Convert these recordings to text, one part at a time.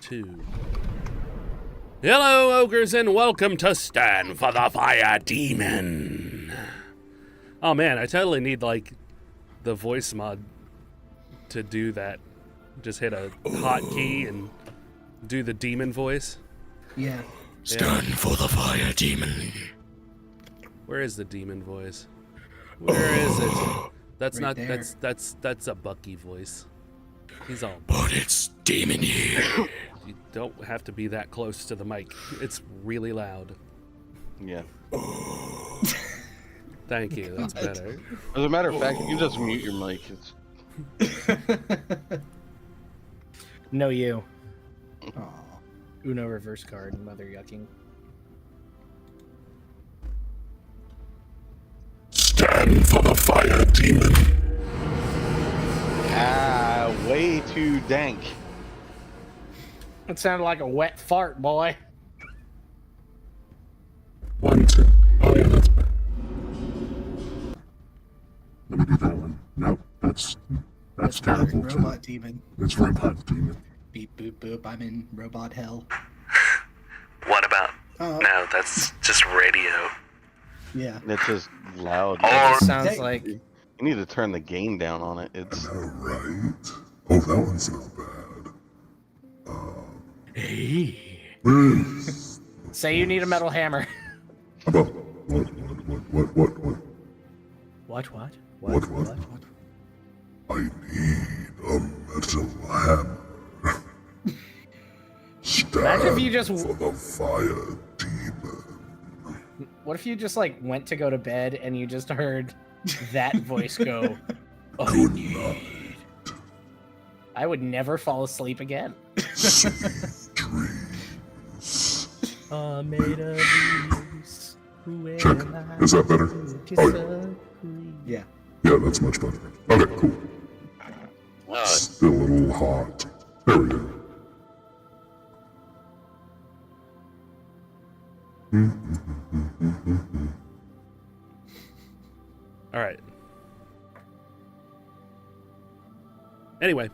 2. Hello, ogres, and welcome to Stand for the Fire Demon. Oh man, I totally need like the voice mod to do that. Just hit a hotkey and do the demon voice. Yeah. Stand for the fire, demon. Where is the demon voice? Where is it? That's Right not there. that's a Bucky voice. He's all. But it's demon here. You don't have to be that close to the mic. It's really loud. Yeah. Thank you. That's better. As a matter of fact, you can just mute your mic. No, you. Aw. Uno reverse card, mother yucking. Stand for the fire, demon. Way too dank. It sounded like a wet fart, boy. 1, 2. Oh yeah, that's better. Let me do that one. No, that's terrible too. Robot demon. It's robot demon. Beep boop boop. I'm in robot hell. What about? Oh. No, that's just radio. Yeah. It's just loud. Or- It sounds Hey. like You need to turn the gain down on it. It's Alright. Oh, that one's not bad. Where is... say you need a metal hammer. About... What? What? I need a metal hammer. Stand Imagine if you just- for the fire, demon. What if you just like went to go to bed and you just heard that voice go, Good night. I would never fall asleep again. Sweet dreams. Made of these. Who Check. am I Is that better? to Oh, yeah. disagree? Yeah. Yeah, that's much better. Okay, cool. Still a little hot. There we go. All right. Anyway,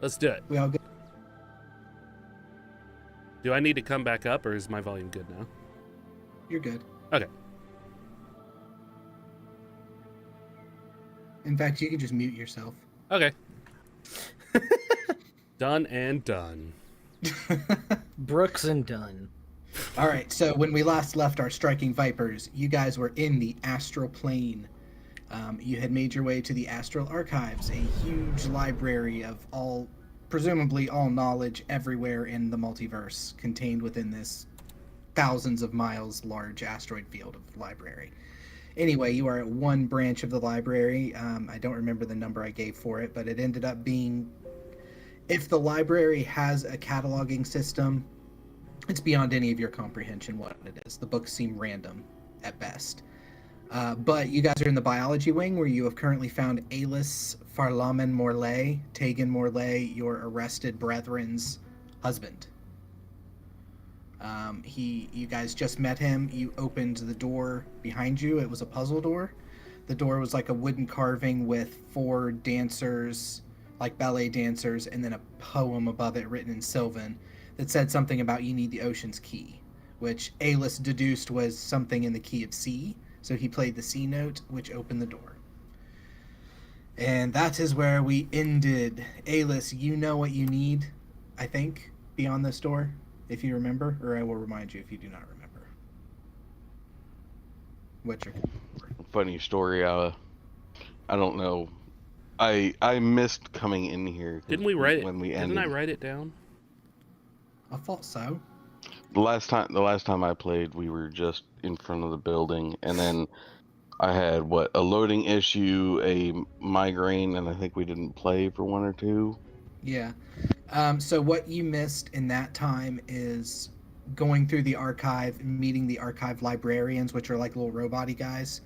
let's do it. We all good. Do I need to come back up, or is my volume good now? You're good. Okay. In fact, you can just mute yourself. Okay. Done and done. Brooks and Dunn. All right. So when we last left our striking vipers, you guys were in the astral plane. You had made your way to the astral archives, a huge library of presumably all knowledge everywhere in the multiverse, contained within this thousands of miles large asteroid field of library. Anyway, you are at one branch of the library. I don't remember the number I gave for it, but it ended up being, if the library has a cataloging system, it's beyond any of your comprehension what it is. The books seem random at best. But you guys are in the biology wing, where you have currently found Alis Farlamen Morlé, Tægen Morlé, your arrested brethren's husband. You guys just met him. You opened the door behind you. It was a puzzle door. The door was like a wooden carving with 4 dancers, like ballet dancers, and then a poem above it written in Sylvan that said something about you need the ocean's key, which Alis deduced was something in the key of C. So he played the C note, which opened the door. And that is where we ended. Alis, you know what you need, I think, beyond this door, if you remember, or I will remind you if you do not remember. What you're... funny story. I don't know. I missed coming in here. Didn't we write it? when we Didn't ended? I write it down? I thought so. The last time I played, we were just in front of the building, and then I had a loading issue, a migraine, and I think we didn't play for 1 or 2. Yeah. So what you missed in that time is going through the archive and meeting the archive librarians, which are like little robot-y guys.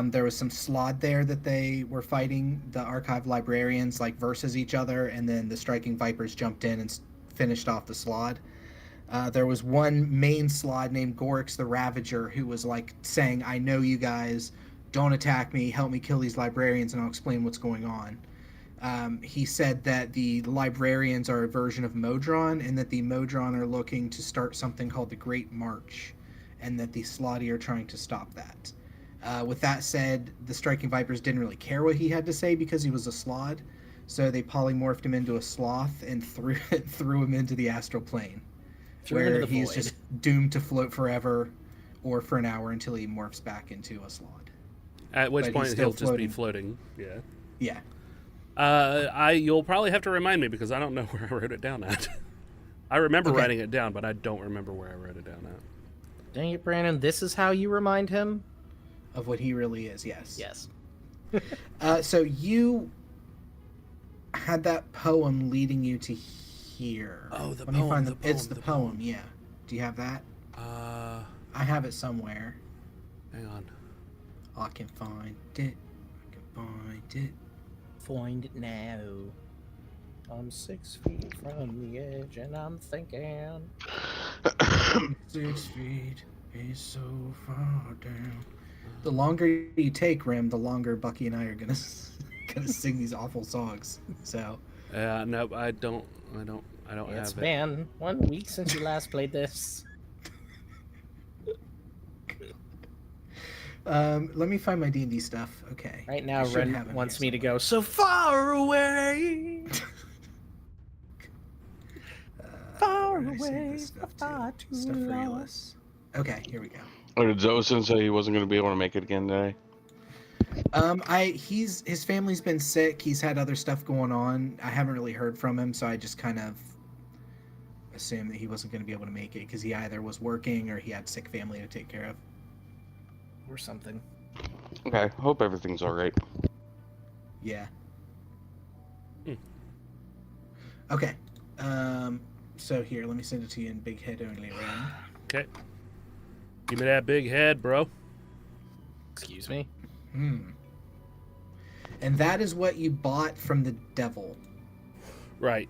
There was some slod there that they were fighting. The archive librarians like versus each other, and then the striking vipers jumped in and finished off the slod. There was one main slod named Gorix the Ravager who was like saying, I know you guys, don't attack me, help me kill these librarians and I'll explain what's going on. He said that the librarians are a version of Modron, and that the Modron are looking to start something called the Great March, and that the Slotty are trying to stop that. With that said, the Striking Vipers didn't really care what he had to say because he was a Slod, so they polymorphed him into a sloth and threw him into the astral plane, where he's just doomed to float forever or for an hour until he morphs back into a Slod. At which But point he's he'll still just be floating. Yeah. Yeah. You'll probably have to remind me because I don't know where I wrote it down at. I remember Okay. writing it down, but I don't remember where I wrote it down at. Dang it, Brandon. This is how you remind him? Of what he really is, yes. Yes. So you had that poem leading you to here. Oh, the Let me poem, find the It's poem, the the poem, poem. yeah. Do you have that? I have it somewhere. Hang on. I can find it. I can find it. Find it now. I'm 6 feet from the edge and I'm thinking. 6 feet is so far down. The longer you take, Rim, the longer Bucky and I are gonna sing these awful songs. So No, I don't It's have it. been 1 week since you last played this. let me find my D&D stuff. Okay. Right now, I should Ren have 'em wants here me to go so far away. Far where did I save away, this stuff far to? too Stuff for long. Elis. Okay, here we go. Or did Xoasin say he wasn't going to be able to make it again today? His family's been sick. He's had other stuff going on. I haven't really heard from him, so I just kind of assumed that he wasn't going to be able to make it because he either was working or he had sick family to take care of. Or something. Okay, hope everything's all right. Yeah. Hmm. Okay. So here, let me send it to you in big head only, Ren. Okay. Give me that big head, bro. Excuse me? And that is what you bought from the devil. Right.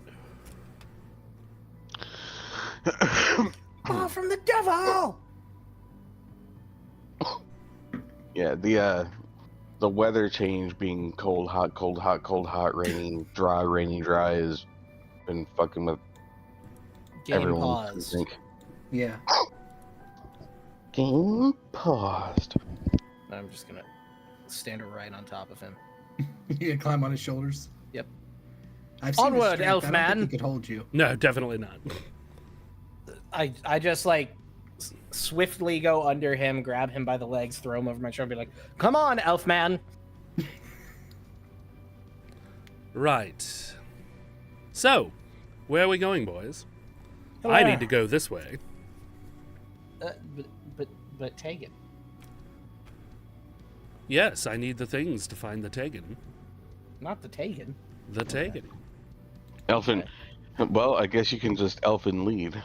Oh, from the devil! Yeah, the weather change being cold, hot, rainy, dry has been fucking with Game everyone. paused. I think. Yeah. Game paused. I'm just gonna stand right on top of him. You can climb on his shoulders. Yep. I've seen his Onward, strength. elf I don't man. think he could hold you. No, definitely not. I just like swiftly go under him, grab him by the legs, throw him over my shoulder, and be like, "Come on, elf man!" Right. So, where are we going, boys? Hello. I need to go this way. But Tægen. Yes, I need the things to find the Tægen. Not the Tægen. The Tægen. Elfin. Well, I guess you can just elfin lead.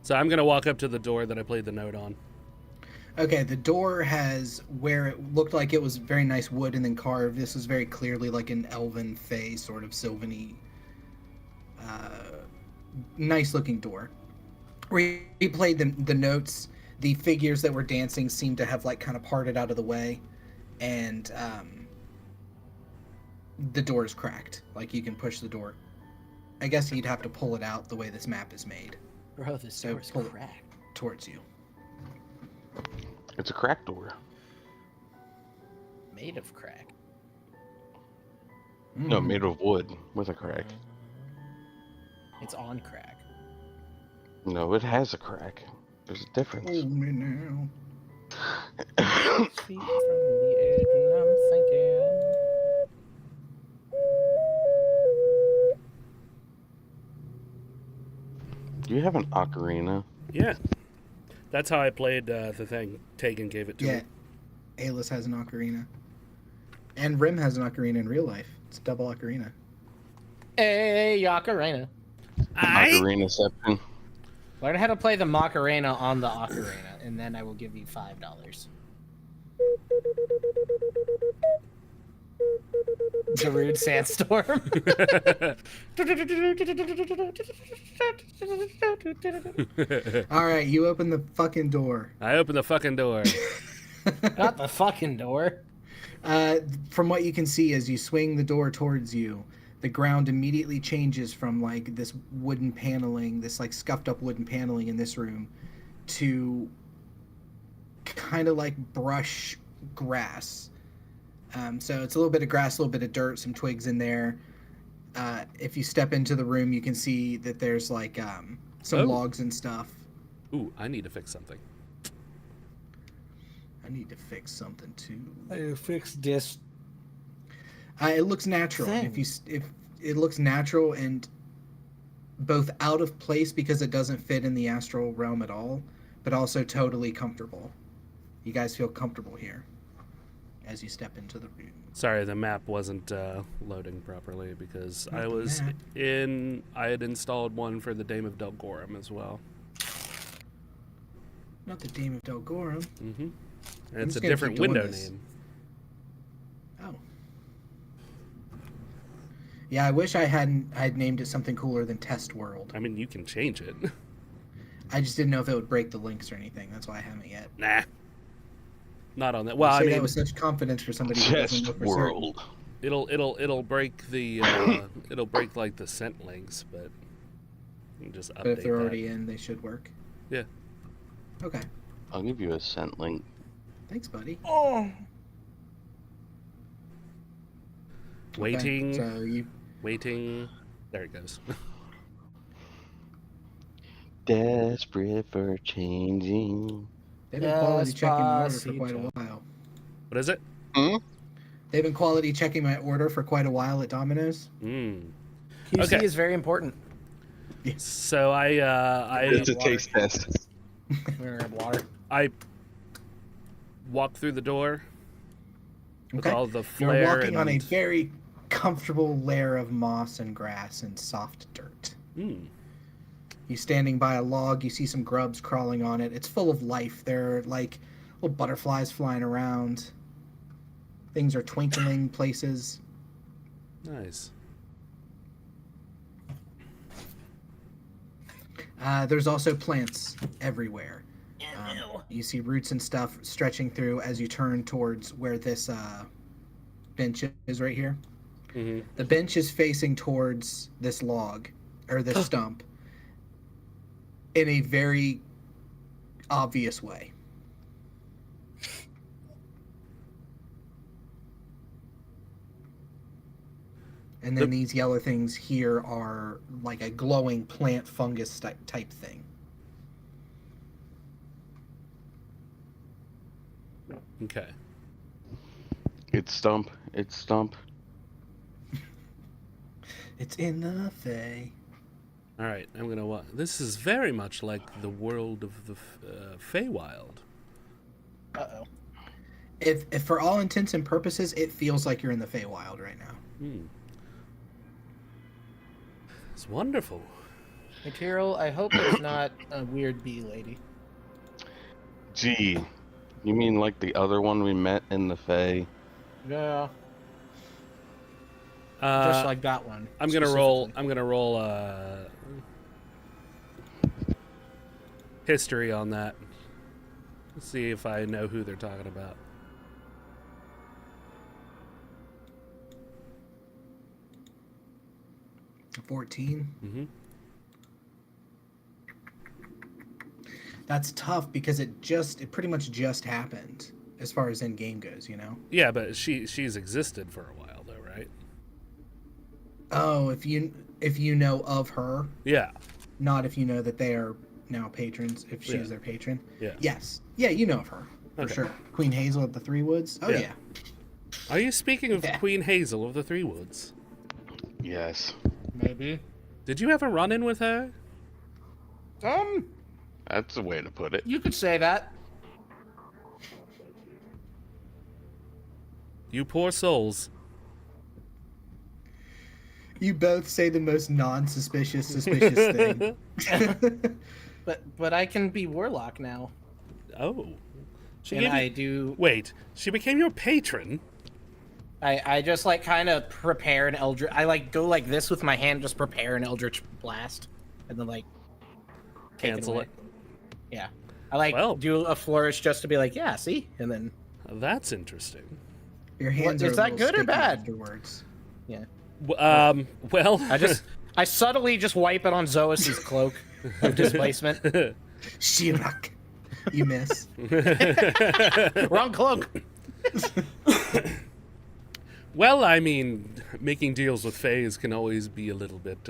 So I'm gonna walk up to the door that I played the note on. Okay, the door has where it looked like it was very nice wood and then carved. This is very clearly like an elven fey sort of sylvan-y, nice looking door. Where he played the notes, the figures that were dancing seemed to have like kind of parted out of the way, and the door is cracked. Like you can push the door. I guess you'd have to pull it out the way this map is made Bro, this So door is pull it. cracked. towards you. It's a crack door. Made of crack. No, Mm. made of wood with a crack. It's on crack. No, it has a crack. There's a difference. Hold me now. 6 feet from the edge and I'm thinking. Do you have an ocarina? Yeah. That's how I played the thing. Tægen gave it to Yeah, me. Alis has an ocarina. And Rim has an ocarina in real life. It's a double ocarina. Hey, Ocarina. Ocarina-ception. Learn how to play the Macarena on the Ocarina, and then I will give you $5. Darude Sandstorm. All right, you open the fucking door. I opened the fucking door. Not the fucking door. From what you can see as you swing the door towards you, the ground immediately changes from like this wooden paneling, this like scuffed up wooden paneling in this room, to kind of like brush grass. So it's a little bit of grass, a little bit of dirt, some twigs in there. If you step into the room, you can see that there's like some logs and stuff. Ooh, I need to fix something. I need to fix something too. I fixed this. It looks natural. If it looks natural and both out of place because it doesn't fit in the astral realm at all, but also totally comfortable. You guys feel comfortable here as you step into the room. Sorry, the map wasn't loading properly because Not I the was map. I had installed one for the Dame of Delgorum as well. Not the Dame of Delgorum. Mm-hmm. And I'm it's just a gonna different keep doing window this. name. Oh. Yeah, I wish I'd named it something cooler than Test World. I mean, you can change it. I just didn't know if it would break the links or anything. That's why I haven't yet. Nah. Not on that. Well, You I say mean, that with such confidence for somebody who doesn't know Test for certain. world. it'll break the it'll break like the scent links, but you can just update But if they're that. already in, they should work. Yeah. Okay. I'll give you a scent link. Thanks, buddy. Oh. Waiting, Okay, so you waiting. There it goes. Desperate for changing. they've been quality checking my order for quite a Despacito. while. What is it? They've been quality checking my order for quite a while at Domino's. Mm. QC Okay. is very important. So It's a taste test. We're gonna have water. I walk through the door with Okay. all the You're flare walking on a and very comfortable layer of moss and grass and soft dirt. Mm. You standing by a log, you see some grubs crawling on it. It's full of life. There are like little butterflies flying around. Things are twinkling places. Nice. There's also plants everywhere. You see roots and stuff stretching through as you turn towards where this bench is right here. Mm-hmm. The bench is facing towards this log, or this stump, in a very obvious way. And then these yellow things here are like a glowing plant fungus type thing. Okay. It's Stump. It's Stump. It's in the Fae. All right. I'm gonna watch. This is very much like the world of the Feywild. Uh-oh. If for all intents and purposes, it feels like you're in the Feywild right now. Hmm. It's wonderful. Ptyrl, I hope it's not a weird bee lady. Gee, you mean like the other one we met in the Fae? Yeah. Just like that one. I'm gonna roll. specifically. I'm gonna roll history on that. Let's see if I know who they're talking about. A 14. Mm-hmm. That's tough because it pretty much just happened as far as in game goes, you know? Yeah, but she's existed for a while though, right? Oh, if you know of her, Yeah. not if you know that they are now patrons, if she's Yeah. their patron. Yeah. Yes. Yeah, you know of her. For Okay. sure. Queen Hazel at the Three Woods? Oh Yeah. yeah. Are you speaking of Yeah. Queen Hazel of the Three Woods? Yes. Maybe. Did you have a run-in with her? That's the way to put it. You could say that. You poor souls. You both say the most non-suspicious suspicious thing. But I can be warlock now. Oh. She And gave you- I do Wait, she became your patron? I just like kind of prepare an eldritch. I like go like this with my hand, just prepare an eldritch blast, and then like take Cancel away. it. Yeah, I like Well. do a flourish just to be like, yeah, see, and then That's interesting. Your hands is are a that little good or sticky bad? afterwards. Well, I subtly just wipe it on Xoasin's cloak of displacement. Shirak. You miss. Wrong cloak. well, I mean, making deals with fays can always be a little bit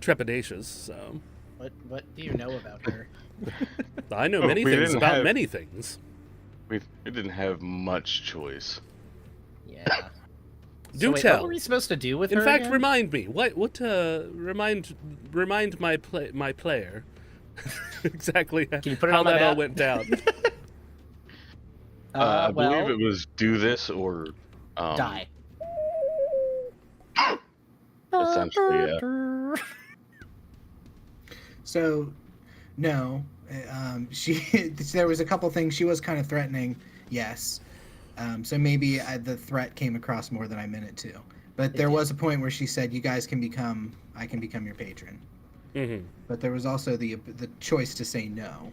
trepidatious. So What do you know about her? I know many we things didn't about have- many things. We didn't have much choice. Yeah. Do wait, tell. What were we supposed to do with In her fact, again? remind me. Remind my player exactly you put it how on my that all map? went down. I believe well, it was do this or die. Essentially, yeah. So, no. There was a couple things she was kind of threatening. Yes. So maybe the threat came across more than I meant it to. But there was a point where she said, I can become your patron. Mm-hmm. But there was also the choice to say no.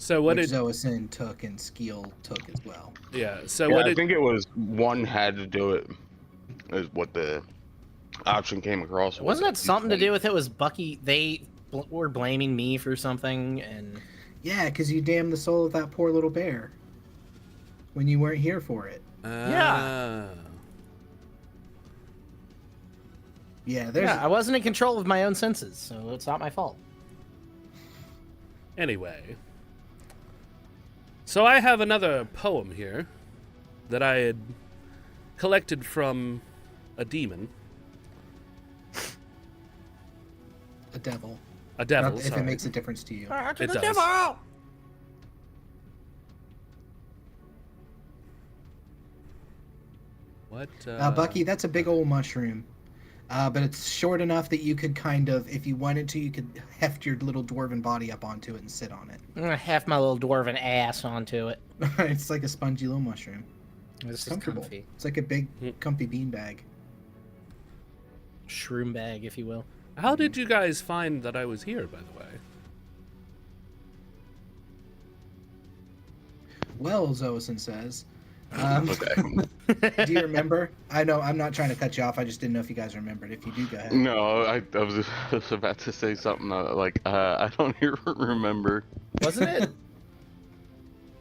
So what which did? Xoasin took and Skiel took as well. Yeah. So Yeah, what I did? think it was one had to do it, is what the option came across. Wasn't it something to do with it was Bucky? They were blaming me for something, and Yeah, because you damned the soul of that poor little bear when you weren't here for it. Yeah. Yeah, there's I wasn't in control of my own senses, so it's not my fault. Anyway. So I have another poem here that I had collected from a demon. a devil. A devil, Not if sorry. it makes a difference to you. It does. What? Bucky, that's a big old mushroom. But it's short enough that you could kind of, if you wanted to, you could heft your little dwarven body up onto it and sit on it. I'm gonna heft my little dwarven ass onto it. It's like a spongy little mushroom. This is Comfortable. comfy. It's like a big, comfy beanbag. Shroom bag, if you will. How did you guys find that I was here, by the way? Well, Xoasin says. Okay. Do you remember? I know I'm not trying to cut you off. I just didn't know if you guys remembered. If you do, go ahead. No, I was about to say something I don't remember. Wasn't it?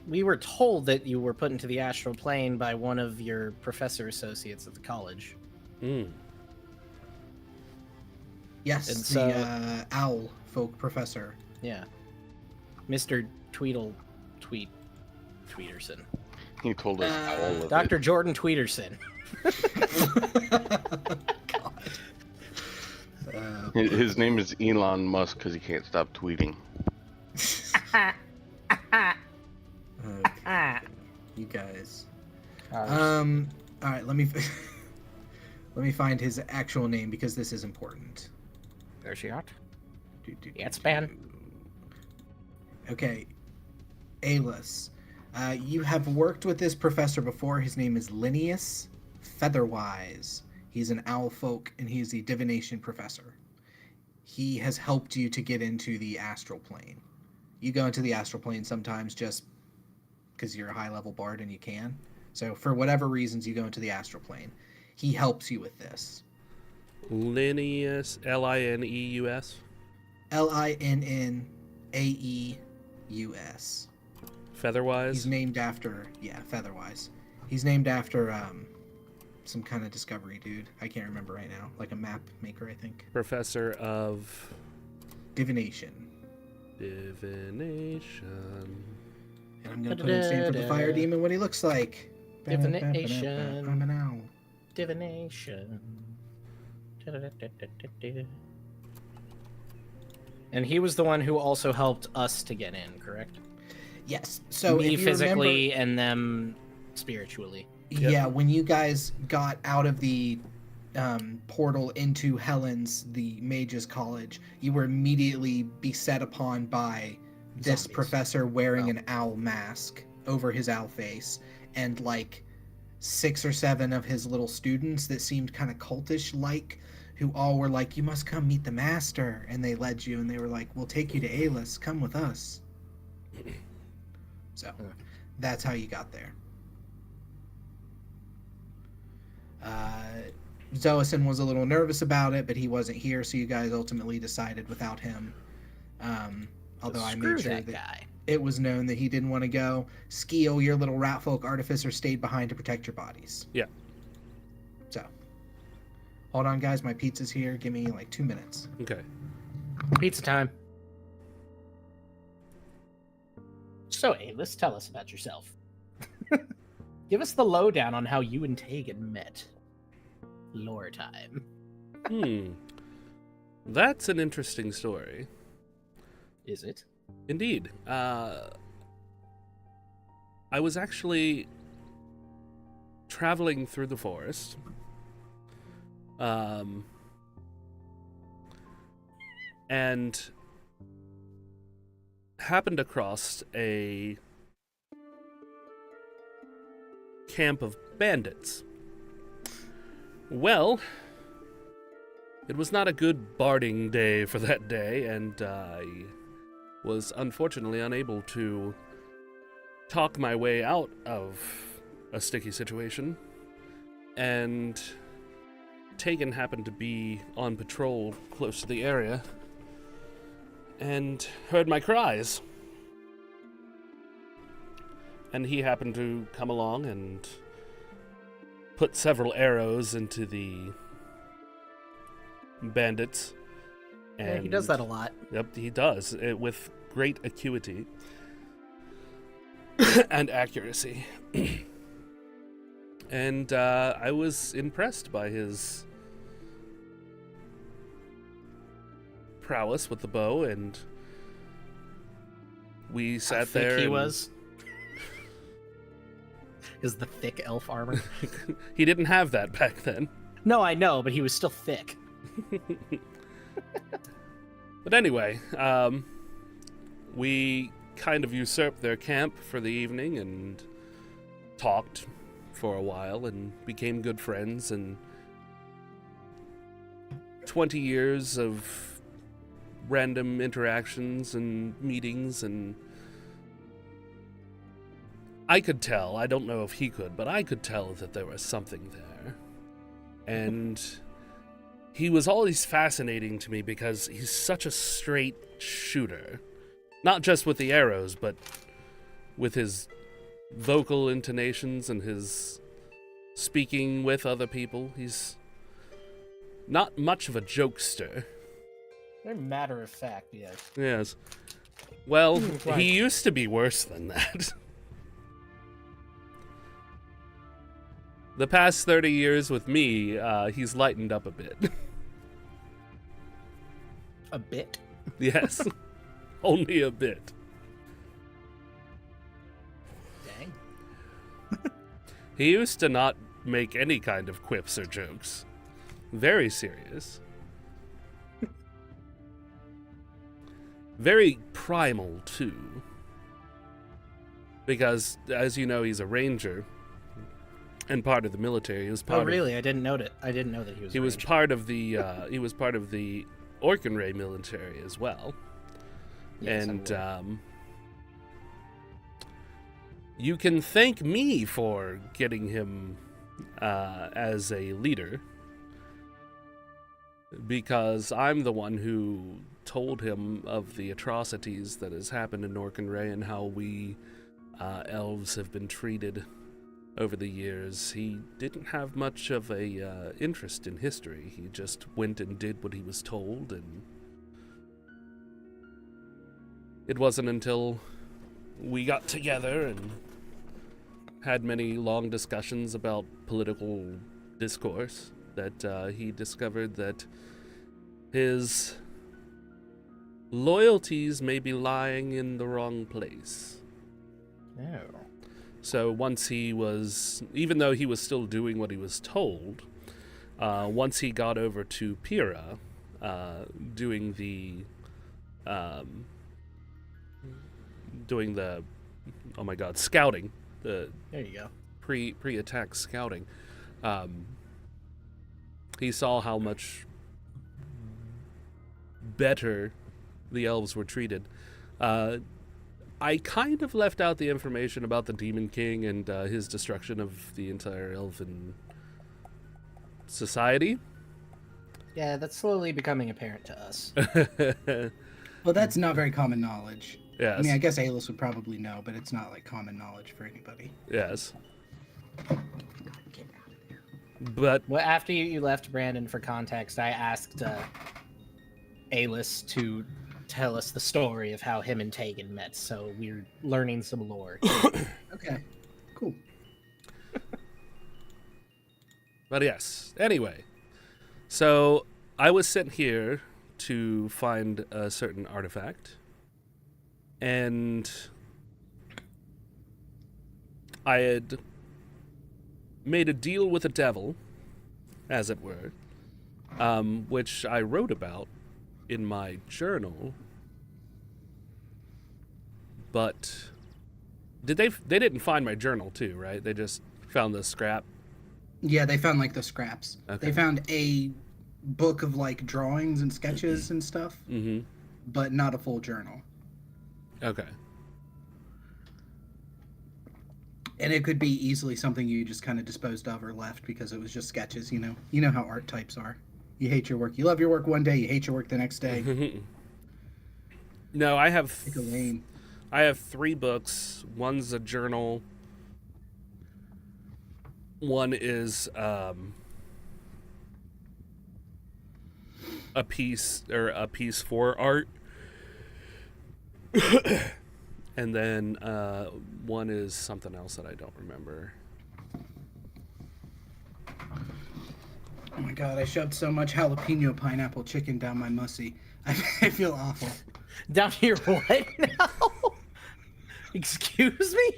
We were told that you were put into the astral plane by one of your professor associates at the college. Mm. Yes, And the so- owl folk professor. Yeah. Mr. Tweederson. He told us all of it. Dr. Jordan Tweederson. His name is Elon Musk because he can't stop tweeting. Okay. You guys. Uh, All right. Let me find his actual name because this is important. There's she out. Yes, man. Okay. Alis. You have worked with this professor before. His name is Linnaeus Featherwise. He's an owl folk, and he's the divination professor. He has helped you to get into the astral plane. You go into the astral plane sometimes just because you're a high-level bard and you can. So for whatever reasons, you go into the astral plane. He helps you with this. Linnaeus, Linneus. Linnaeus. Featherwise. He's named after, Featherwise. He's named after some kind of discovery dude. I can't remember right now. Like a map maker, I think. Professor of Divination. Divination. And I'm going to put in Stanford the Fire Demon what he looks like. Divination. I'm an owl. Divination. And he was the one who also helped us to get in, correct? Yes. So Me if you physically remember, and them spiritually. yeah, when you guys got out of the portal into Helen's, the mage's college, you were immediately beset upon by this Zombies. professor wearing an owl mask over his owl face, and like 6 or 7 of his little students that seemed kind of cultish like, who all were like, you must come meet the master, and they led you, and they were like, we'll take you to Alis, come with us. So that's how you got there. Xoasin was a little nervous about it, but he wasn't here, so you guys ultimately decided without him. Although I made sure that guy. it was known that he didn't want to go. Skiel, your little rat folk artificer, stayed behind to protect your bodies. Yeah. So, hold on, guys. My pizza's here. Give me like 2 minutes. Okay. Pizza time. So, Alis, tell us about yourself. Give us the lowdown on how you and Tægen met. Lore time. That's an interesting story. Is it? Indeed. I was actually traveling through the forest. And happened across a camp of bandits. Well, it was not a good barding day for that day, and I was unfortunately unable to talk my way out of a sticky situation. And Tægen happened to be on patrol close to the area and heard my cries. And he happened to come along and put several arrows into the bandits. And Yeah, he does that a lot. Yep, he does, with great acuity and accuracy. And I was impressed by his prowess with the bow, and we sat How thick there. he and was. Is the thick elf armor? He didn't have that back then. No, I know, but he was still thick. But anyway, we kind of usurped their camp for the evening and talked for a while and became good friends, and 20 years of random interactions and meetings, and I could tell, I don't know if he could, but I could tell that there was something there. And he was always fascinating to me because he's such a straight shooter. Not just with the arrows, but with his vocal intonations and his speaking with other people. He's not much of a jokester. Very matter of fact, yes. Yes. Well, Right. he used to be worse than that. The past 30 years with me, he's lightened up a bit. A bit? Yes. Only a bit. Dang. He used to not make any kind of quips or jokes. Very serious. Very primal, too. Because, as you know, he's a ranger and part of the military. He was part Oh, really? I didn't know that. I didn't know that he was. He a was ranger. part of the he was part of the Orkenray military as well. Yes, And I'm aware. you can thank me for getting him as a leader, because I'm the one who told him of the atrocities that has happened in Orkenray and how we elves have been treated over the years. He didn't have much of a interest in history. He just went and did what he was told, and it wasn't until we got together and had many long discussions about political discourse that he discovered that his loyalties may be lying in the wrong place. Oh. So once he was, even though he was still doing what he was told, once he got over to Ptyrl, doing the, oh my god, scouting, the There you go. pre-attack scouting, he saw how much better the elves were treated. I kind of left out the information about the Demon King and his destruction of the entire elven society. Yeah, that's slowly becoming apparent to us. Well, that's not very common knowledge. Yes. I mean, I guess Alis would probably know, but it's not like common knowledge for anybody. Yes. But Well, after you left, Brandon, for context, I asked Alis to tell us the story of how him and Tægen met, so we're learning some lore. Okay, cool. But yes. Anyway, so I was sent here to find a certain artifact, and I had made a deal with the devil, as it were, which I wrote about in my journal. But they didn't find my journal too, right? They just found the scrap. Yeah, they found like the scraps. Okay. They found a book of like drawings and sketches and stuff, Mm-hmm. but not a full journal. Okay. And it could be easily something you just kind of disposed of or left because it was just sketches, you know? You know how art types are. You hate your work. You love your work one day, you hate your work the next day. No, I have Pick a lane. I have 3 books. One's a journal. One is a piece for art. And then one is something else that I don't remember. Oh my god, I shoved so much jalapeno pineapple chicken down my mussy. I feel awful. Down here, what now? Excuse me?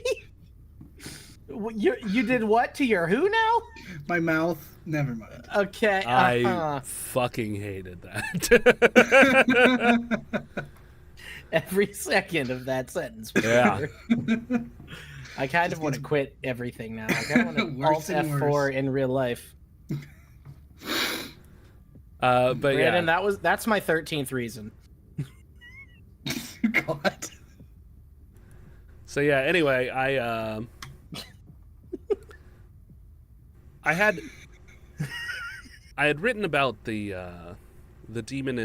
You did what to your who now? My mouth, never mind. Okay. I fucking hated that. Every second of that sentence. For Yeah. sure. I kind of want to quit everything now. I kind of want to Worse Alt and F4 worse. in real life. But Brandon, yeah. that's my 13th reason. God. So yeah, anyway, I had written about the demon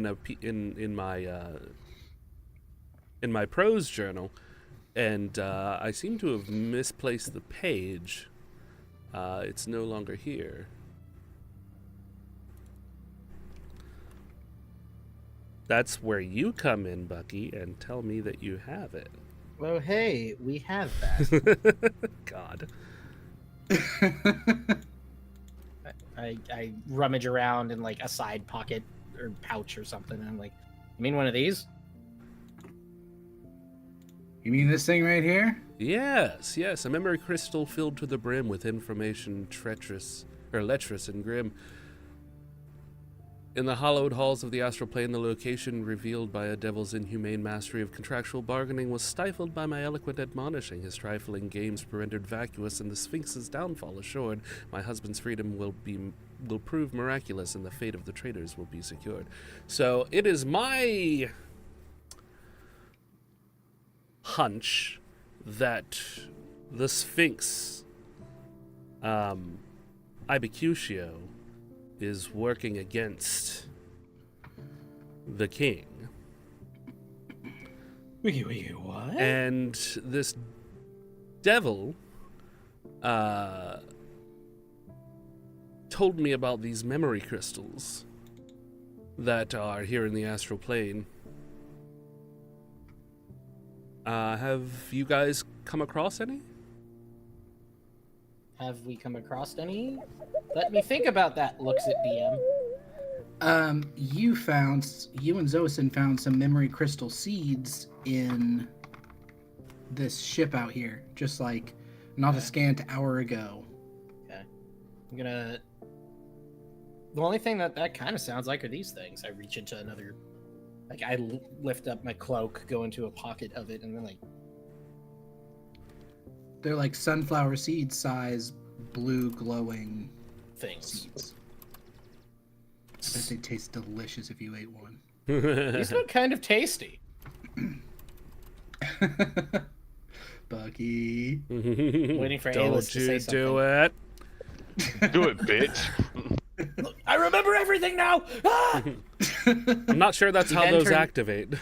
in my prose journal, and I seem to have misplaced the page. It's no longer here. That's where you come in, Bucky, and tell me that you have it. Oh, hey, we have that. God. I rummage around in like a side pocket or pouch or something, and I'm like, you mean one of these? You mean this thing right here? Yes, a memory crystal filled to the brim with information lecherous and grim. In the hollowed halls of the astral plane, the location revealed by a devil's inhumane mastery of contractual bargaining was stifled by my eloquent admonishing. His trifling games rendered vacuous, and the Sphinx's downfall assured. My husband's freedom will prove miraculous, and the fate of the traitors will be secured. So it is my hunch that the Sphinx, Ibecutio, is working against the king. What? And this devil told me about these memory crystals that are here in the astral plane. Have you guys come across any? Have we come across any? Let me think about that, looks at DM. You and Xoasin found some memory crystal seeds in this ship out here, just like not a scant hour ago. Okay. I'm gonna... The only thing that kind of sounds like are these things. I reach into another... Like, I lift up my cloak, go into a pocket of it, and then, like... They're like sunflower seed size, blue glowing Things. seeds. I bet they taste delicious if you ate one. These look kind of tasty. Bucky. Waiting for Alis Don't to you say something. do it. Do it, bitch. remember everything now. Ah! I'm not sure that's He how then those turned- activate.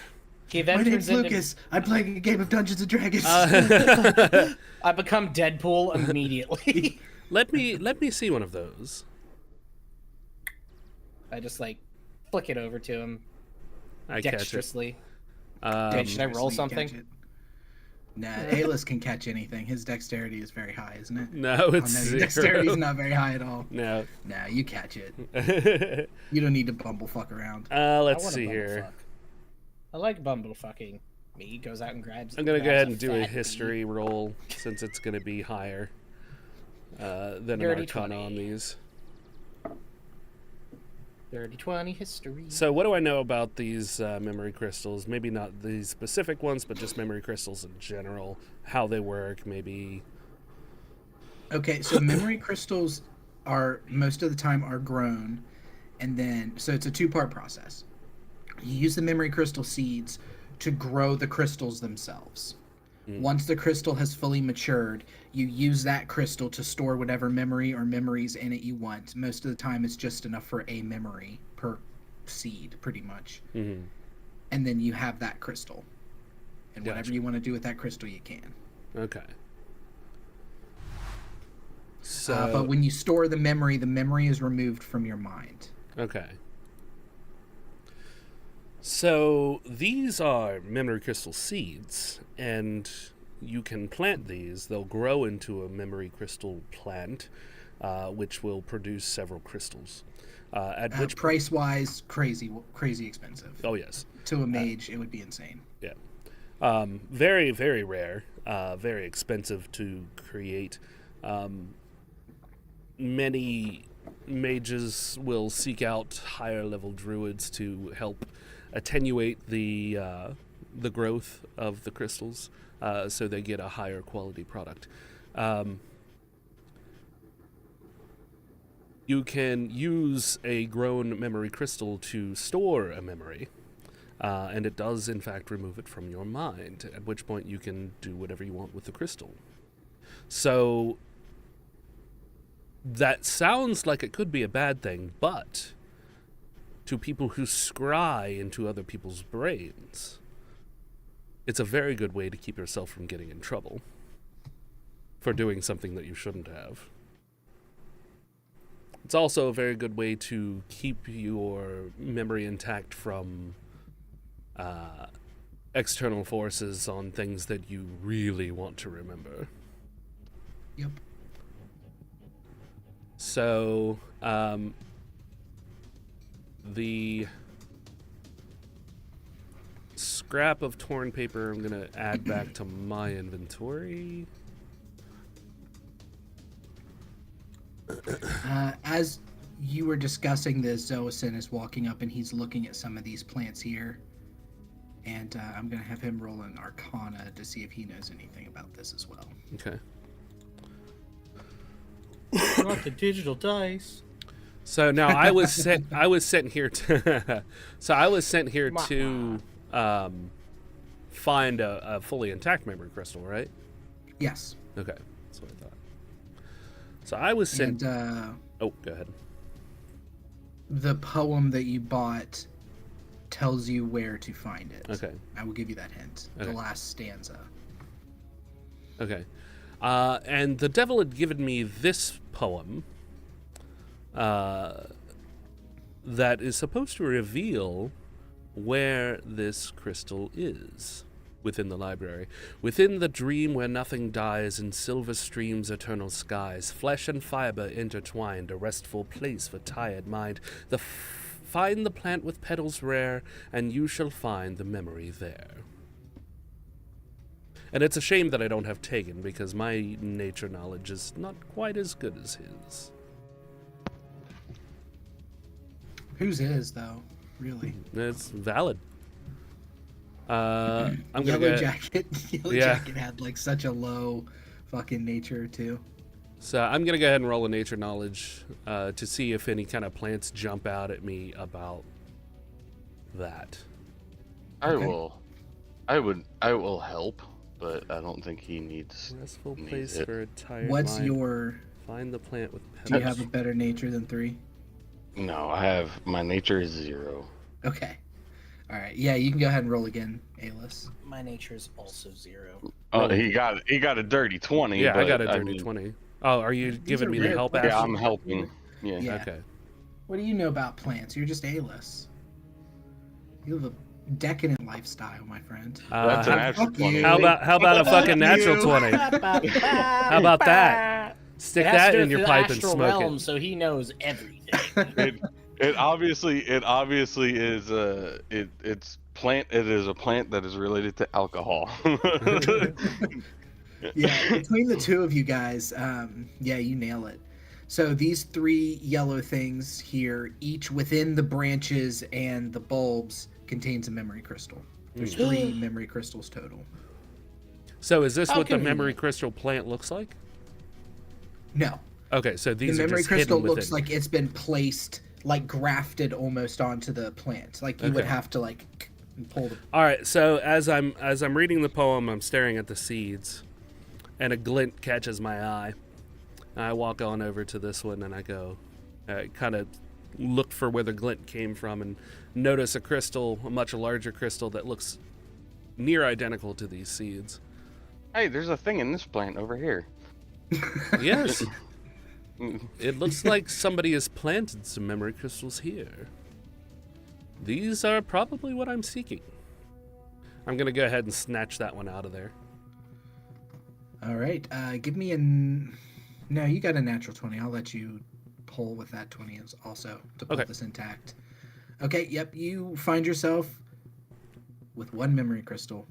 He then My name's turns into. Lucas. I'm playing a game of Dungeons and Dragons. I become Deadpool immediately. Let me see one of those. I just like flick it over to him I catch it. dexterously. Um, Should I roll Seriously, something? catch it. Nah, Alis can catch anything. His dexterity is very high, isn't it? no, Oh, no, it's your zero. dexterity's not very high at all. No. Nah, you catch it. You don't need to bumblefuck around. I Let's wanna see here. bumblefuck. I like bumblefucking. Me goes out and grabs. I'm gonna go grabs ahead and do a fat history roll since it's gonna be higher than an Dirty Arcana 20. on these. bee. 30-20 history. So what do I know about these memory crystals? Maybe not these specific ones, but just memory crystals in general. How they work, maybe. Okay, so memory crystals are most of the time are grown, and then so it's a two-part process. You use the memory crystal seeds to grow the crystals themselves. Once the crystal has fully matured, you use that crystal to store whatever memory or memories in it you want. Most of the time, it's just enough for a memory per seed, pretty much. Mm-hmm. And then you have that crystal, and whatever Gotcha. you want to do with that crystal, you can. Okay. So But when you store the memory is removed from your mind. okay. So these are memory crystal seeds, and you can plant these. They'll grow into a memory crystal plant, which will produce several crystals. At which Price-wise, crazy expensive. oh yes, To a mage, it would be insane. yeah, very very rare, very expensive to create. Many mages will seek out higher level druids to help attenuate the growth of the crystals, so they get a higher quality product. You can use a grown memory crystal to store a memory, and it does in fact remove it from your mind, at which point you can do whatever you want with the crystal. So that sounds like it could be a bad thing, but to people who scry into other people's brains, it's a very good way to keep yourself from getting in trouble for doing something that you shouldn't have. It's also a very good way to keep your memory intact from external forces on things that you really want to remember. Yep. So, the scrap of torn paper I'm going to add back to my inventory. As you were discussing this, Xoasin is walking up and he's looking at some of these plants here. And I'm going to have him roll an Arcana to see if he knows anything about this as well. Okay. Not the digital dice. So now I was sent here to find a fully intact memory crystal, right? Yes. Okay. That's what I thought. So I was sent And oh, go ahead. the poem that you bought tells you where to find it. Okay. I will give you that hint. Okay. The last stanza. Okay. And the devil had given me this poem that is supposed to reveal where this crystal is within the library. Within the dream where nothing dies, in silver streams, eternal skies, flesh and fiber intertwined, a restful place for tired mind. Find the plant with petals rare, and you shall find the memory there. And it's a shame that I don't have Tægen, because my nature knowledge is not quite as good as his. Whose is, though? Really? It's valid. I'm gonna Yellow go. Jacket. Yellow Yeah. Jacket had like such a low fucking nature too. So I'm gonna go ahead and roll a nature knowledge to see if any kind of plants jump out at me about that. I Okay. will help, but I don't think he needs. Restful Needs place it. for a tired What's mind. your? Find the plant with petals. Do you have a better nature than 3? No, my nature is 0. Okay. All right. Yeah, you can go ahead and roll again, Alis. My nature is also 0. Oh, he got a dirty 20. Yeah, I but, got a dirty mean, 20. Oh, are you giving me the rare help plants. Yeah, action? I'm helping. Yeah. Yeah. Okay. What do you know about plants? You're just Alis. You live a decadent lifestyle, my friend. That's an How, natural fuck 20. you. how about a fucking natural 20? How about that? Stick that in your pipe and astral smoke realm, it. so he knows everything. It obviously is it's plant. It is a plant that is related to alcohol. Yeah, between the two of you guys, yeah, you nail it. So these 3 yellow things here, each within the branches and the bulbs, contains a memory crystal. There's 3 memory crystals total. So is this How what the convenient. memory crystal plant looks like? No, Okay, so these the are memory just crystal hidden looks within. like it's been placed, like grafted almost onto the plant. Like you would Okay. have to like pull the. All right, so as I'm reading the poem, I'm staring at the seeds, and a glint catches my eye. And I walk on over to this one, and I go, kind of look for where the glint came from, and notice a crystal, a much larger crystal that looks near identical to these seeds. Hey, there's a thing in this plant over here. Yes, it looks like somebody has planted some memory crystals here. These are probably what I'm seeking. I'm gonna go ahead and snatch that one out of there. All right, give me No, you got a natural 20. I'll let you pull with that 20 as also to pull Okay. this intact. Okay, yep, you find yourself with 1 memory crystal.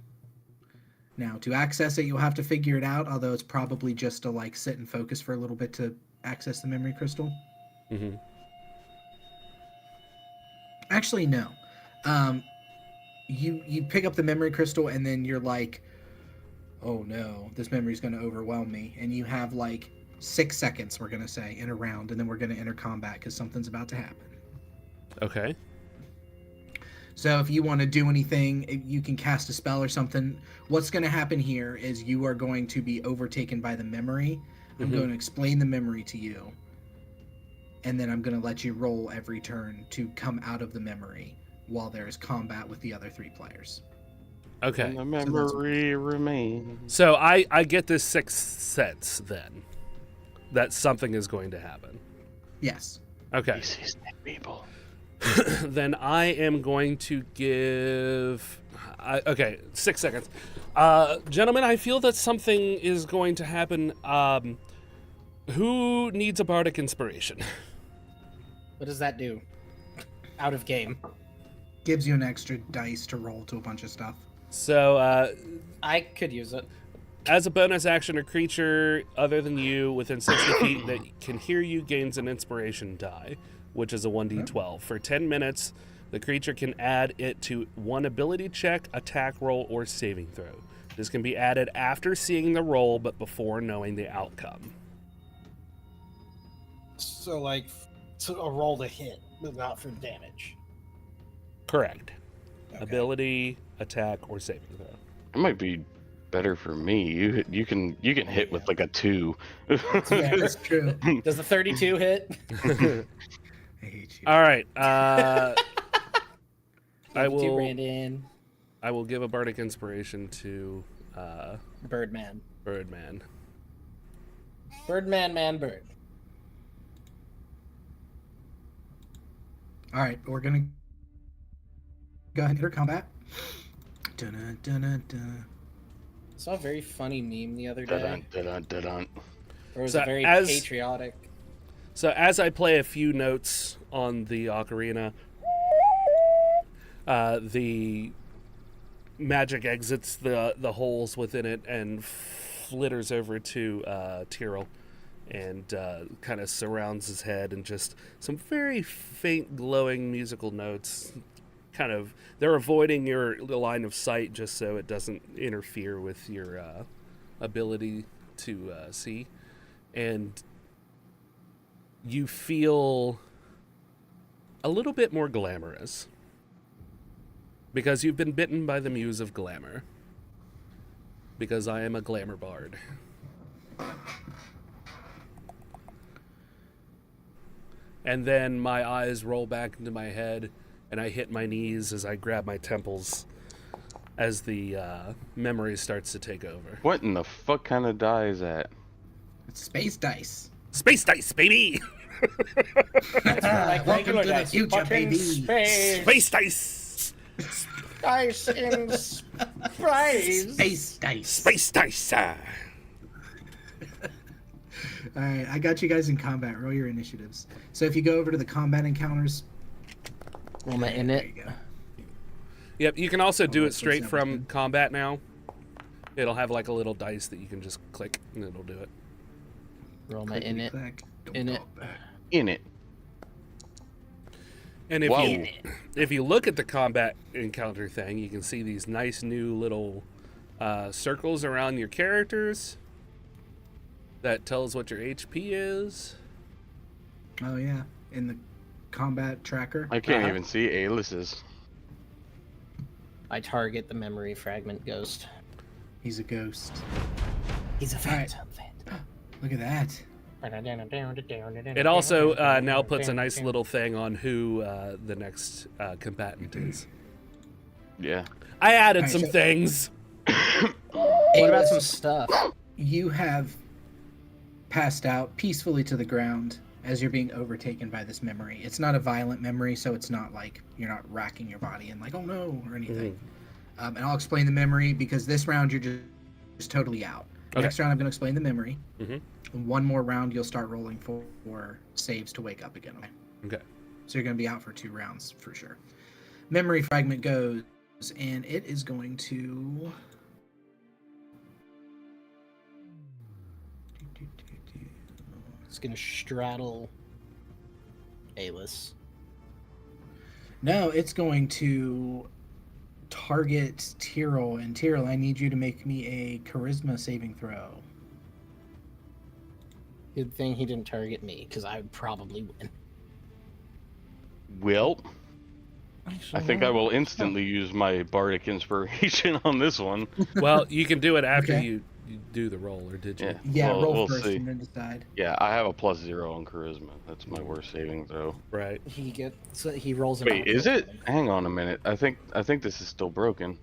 Now, to access it, you'll have to figure it out, although it's probably just to like sit and focus for a little bit to access the memory crystal. Mm-hmm. Actually, no. You pick up the memory crystal and then you're like, oh no, this memory's going to overwhelm me. And you have like 6 seconds, we're going to say, in a round, and then we're going to enter combat because something's about to happen. Okay. So if you want to do anything, you can cast a spell or something. What's going to happen here is you are going to be overtaken by the memory. I'm Mhm. going to explain the memory to you. And then I'm going to let you roll every turn to come out of the memory while there is combat with the other 3 players. Okay. And the memory remains. So I get this 6 sets then that something is going to happen. Yes. Okay. These people. Then I am going to give. Okay, 6 seconds. Gentlemen, I feel that something is going to happen. Who needs a bardic inspiration? What does that do? Out of game. Gives you an extra dice to roll to a bunch of stuff. So, I could use it. as a bonus action, a creature other than you within 60 feet that can hear you gains an inspiration die, which is a 1d12. For 10 minutes, the creature can add it to one ability check, attack roll, or saving throw. This can be added after seeing the roll, but before knowing the outcome. So, like, to a roll to hit, but not for damage. Correct. Okay. Ability, attack, or saving throw. It might be better for me. You can hit with like a 2. Yeah, that's true. Does the 32 hit? I hate you. All right. I 32, Brandon. I will give a bardic inspiration to Birdman. Birdman. Birdman, man, bird. All right, we're going to go ahead and enter combat. Dun-dun-dun-dun-dun. I saw a very funny meme the other day. Dun, dun, dun, dun, dun. It was So very as- patriotic. So as I play a few notes on the ocarina, the magic exits the holes within it and flitters over to Ptyrl and kind of surrounds his head, and just some very faint glowing musical notes. Kind of, they're avoiding the line of sight just so it doesn't interfere with your ability to see. And you feel a little bit more glamorous because you've been bitten by the muse of glamour. Because I am a glamour bard. and then my eyes roll back into my head, and I hit my knees as I grab my temples as the memory starts to take over. What in the fuck kind of die is that? It's space dice. Space dice, baby! Like Welcome regular to the dice. future, Fucking baby. Space dice! Dice in space. Space dice. Space dice! All right, I got you guys in combat. Roll your initiatives. So if you go over to the combat encounters, Roll my in there it. you go. Yep, you can also do it that's straight from everything. combat now. It'll have like a little dice that you can just click, and it'll do it. Roll my in it. Click, don't In it. talk back. In it. And Whoa. if you look at the combat encounter thing, you can see these nice new little circles around your characters. That tells what your HP is. Oh yeah, in the combat tracker. I can't even see Alice's. I target the memory fragment ghost. He's a ghost. He's a Alright. phantom. Look at that. It also now puts a nice little thing on who the next combatant is. Yeah. I added Alright, some so- things. What about some stuff? You have passed out peacefully to the ground as you're being overtaken by this memory. It's not a violent memory, so it's not like you're not racking your body and like, oh no, or anything. And I'll explain the memory because this round you're just totally out. Okay. Next round I'm going to explain the memory. Mhm. And one more round you'll start rolling for saves to wake up again. Okay? Okay. So you're going to be out for 2 rounds for sure. Memory fragment goes, and it is going to... It's gonna straddle Alice. No, it's going to target Ptyrl. And Ptyrl, I need you to make me a charisma saving throw. Good thing he didn't target me, because I would probably win. Well, I think I will instantly use my bardic inspiration on this one. Well, you can do it after Okay. you do the roll, or did you? Yeah. Yeah, Well, roll we'll first see. and then decide. Yeah, I have a +0 on charisma. That's my worst saving throw. Right. He rolls an Wait, is awful it? one. Hang on a minute. I think this is still broken.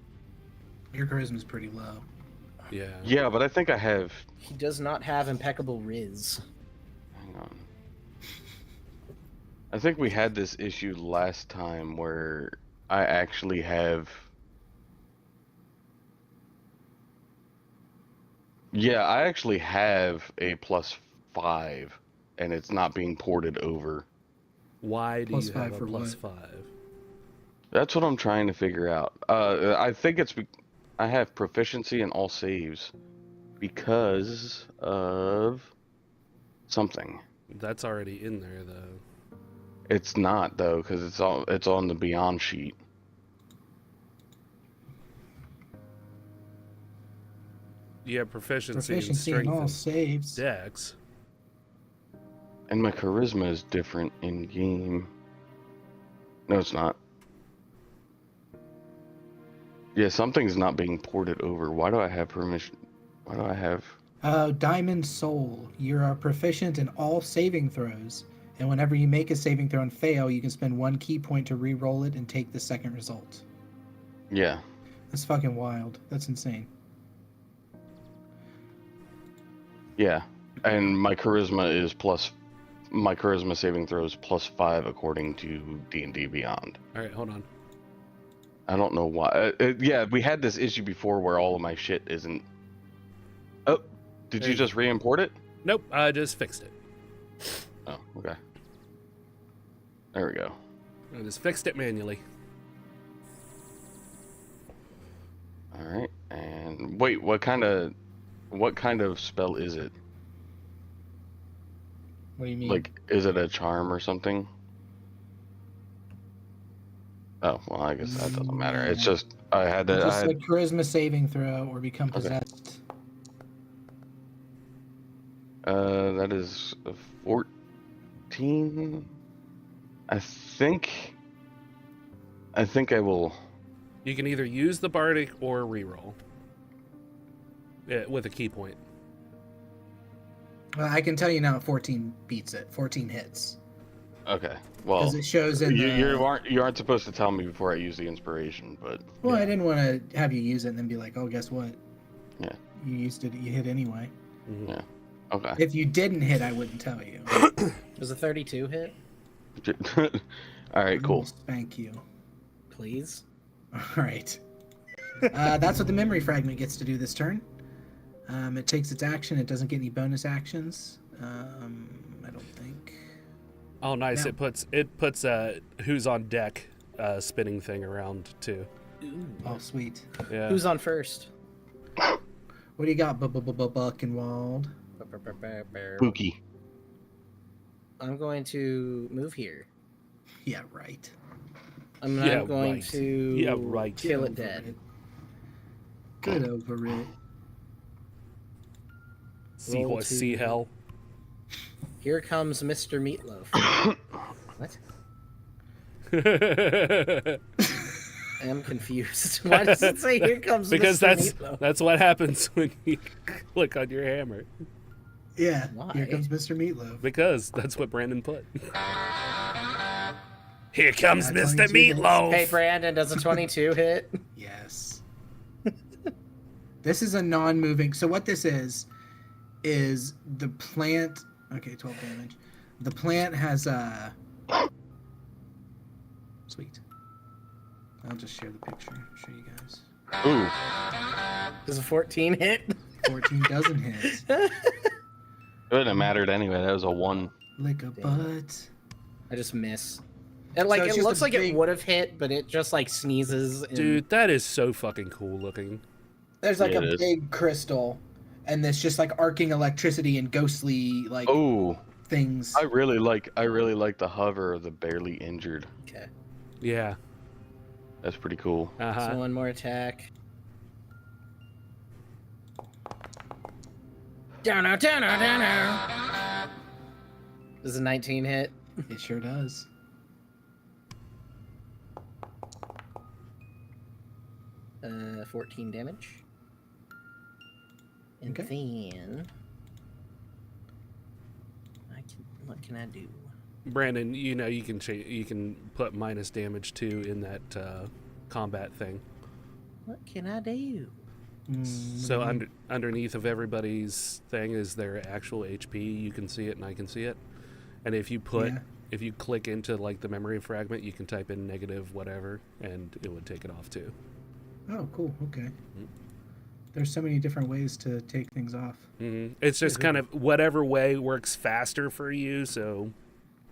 Your charisma's pretty low. Yeah. Yeah, but I think I have. He does not have impeccable riz. Hang on. I think we had this issue last time where I actually have. Yeah, I actually have a +5, and it's not being ported over. Why do Plus you 5 have a for +5? what? That's what I'm trying to figure out. I think I have proficiency in all saves because of something. That's already in there, though. It's not though, because it's on the Beyond sheet. You have proficiency in Proficiency in strength all and saves. dex. And my charisma is different in game. No, it's not. Yeah, something's not being ported over. Why do I have permission? Why do I have... Diamond Soul. You are proficient in all saving throws, and whenever you make a saving throw and fail, you can spend 1 key point to re-roll it and take the second result. Yeah. That's fucking wild. That's insane. Yeah. And my charisma is my charisma saving throw is +5 according to D&D Beyond. All right, hold on. I don't know why. Yeah, we had this issue before where all of my shit isn't... Oh, did There you you just re-import it? Nope, I just fixed it. Oh, okay. There we go. I just fixed it manually. All right. And wait, what kind of spell is it? What do you mean? Like, is it a charm or something? Oh, well, I guess that doesn't matter. It's just I had to. Just like charisma saving throw or become Okay. possessed. That is a 14. I think I will. You can either use the bardic or reroll. Yeah, with a key point. Well, I can tell you now 14 beats it. 14 hits. Okay. Well, Because it shows in you aren't supposed to tell me before I use the inspiration, but Well, I didn't want to have you use it and then be like, oh, guess what? Yeah. You used it, you hit anyway. yeah. Okay. If you didn't hit, I wouldn't tell you. Was a 32 hit? All right. Cool. Spank you. Please. All right. That's what the memory fragment gets to do this turn. It takes its action. It doesn't get any bonus actions. I don't think. Oh, nice. No. It puts who's on deck spinning thing around too. Oh, sweet. Yeah. Who's on first? What do you got, Buckenwald? Spooky. I'm going to move here. Yeah, right. I'm Yeah, not going right. to Yeah, right. kill it Over dead. Good over it. Seahorse, to- sea hell. Here comes Mr. Meatloaf. What? I am confused. Why does it say here comes Because Mr. that's Meatloaf? that's what happens when you click on your hammer. Yeah, Why? here comes Mr. Meatloaf. Because that's what Brandon put. Here comes Yeah, Mr. 22 hits. Meatloaf. Hey, Brandon, does a 22 hit? Yes. This is a non-moving. So what this is the plant. Okay, 12 damage. The plant has a. Sweet. I'll just share the picture. Show you guys. Ooh. Does a 14 hit? 14 doesn't hit. It wouldn't have mattered anyway. That was a 1. Lick a butt. I just miss. And like So it's it just looks a like big- it would have hit, but it just like sneezes. And... Dude, that is so fucking cool looking. There's like Yeah, a it is. big crystal, and this just like arcing electricity and ghostly like Oh, things. I really like the hover of the barely injured. Okay. Yeah. That's pretty cool. Uh-huh. So one more attack. Down. Does a 19 hit? It sure does. Uh, 14 damage. And Okay. then what can I do? Brandon, you know you can put minus damage too in that combat thing. What can I do? So underneath of everybody's thing is their actual HP. You can see it and I can see it. And if you if you click into like the memory fragment, you can type in negative whatever and it would take it off too. Oh, cool. Okay. There's so many different ways to take things off. Mm-hmm. It's just kind of whatever way works faster for you. So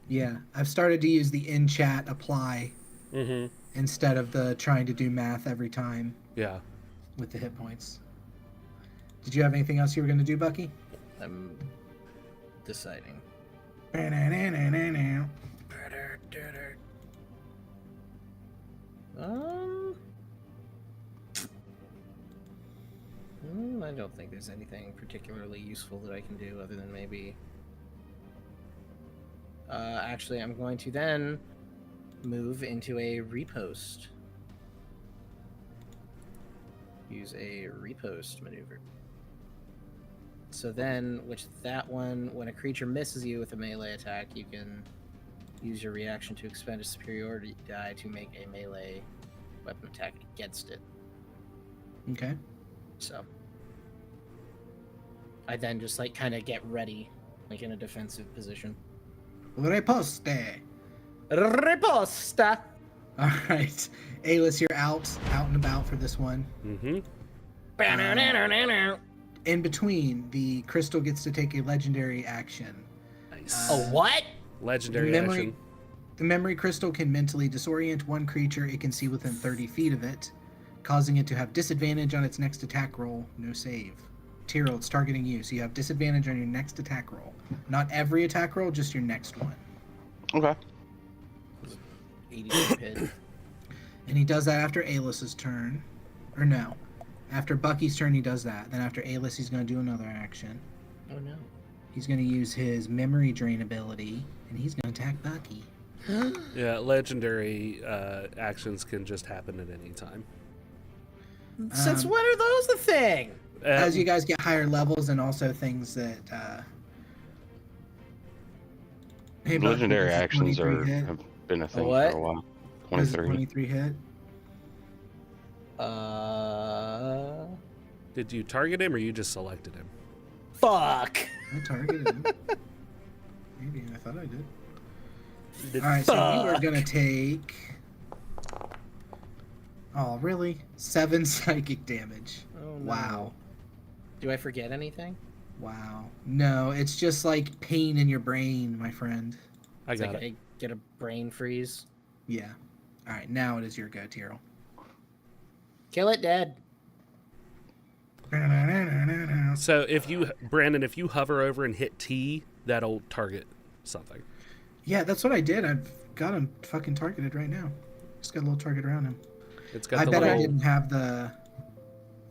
Yeah, I've started to use the in-chat apply mm-hmm. instead of the trying to do math every time Yeah. with the hit points. Did you have anything else you were going to do, Bucky? I'm deciding. I don't think there's anything particularly useful that I can do other than maybe. Actually, I'm going to then move into a repost. Use a repost maneuver. So then, that one, when a creature misses you with a melee attack, you can use your reaction to expend a superiority die to make a melee weapon attack against it. Okay. So I then just like kind of get ready, like in a defensive position. Reposte. Riposta. All right. Aylis, you're out and about for this one. Mm-hmm. In between, the crystal gets to take a legendary action. Nice. Oh, what? Legendary memory- action. The memory crystal can mentally disorient one creature it can see within 30 feet of it, causing it to have disadvantage on its next attack roll. No save. Ptyrl, it's targeting you, so you have disadvantage on your next attack roll. Not every attack roll, just your next one. Okay. 80 hit. And he does that after Aylis's turn. Or no. After Bucky's turn, he does that. Then after Aylis, he's going to do another action. Oh no. He's going to use his memory drain ability, and he's going to attack Bucky. Yeah, legendary actions can just happen at any time. Since when are those a thing? As you guys get higher levels, and also things that Hey, Bucky, Legendary does a actions 23 hit? have been a thing what? for a while. Does a 23. 23 hit? Did you target him or you just selected him? Fuck. I targeted him. Maybe, I thought I did. Did- Alright, so you are Fuck. gonna take... Oh, really? 7 psychic damage. Oh, no. Wow. Do I forget anything? Wow. No, it's just like pain in your brain, my friend. I It's got like it. I get a brain freeze. Yeah. Alright, now it is your go, Tyrell. Kill it dead. So if you, Brandon, if you hover over and hit T, that'll target something. Yeah, that's what I did. I've got him fucking targeted right now. Just got a little target around him. It's got I the bet little. I didn't have the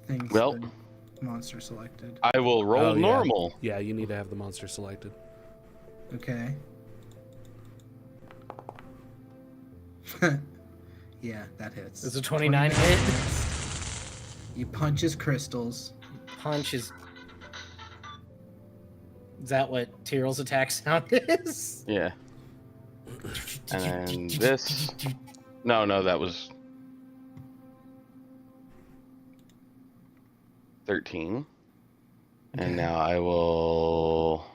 things. Well. the monster selected. I will roll Oh, yeah. normal. Yeah, you need to have the monster selected. Okay. Yeah, that hits. It's a 29 hit. You punch his crystals. Punch is. Is that what Tyrell's attack sound is? Yeah. And then this. No, that was 13. And Okay. now I will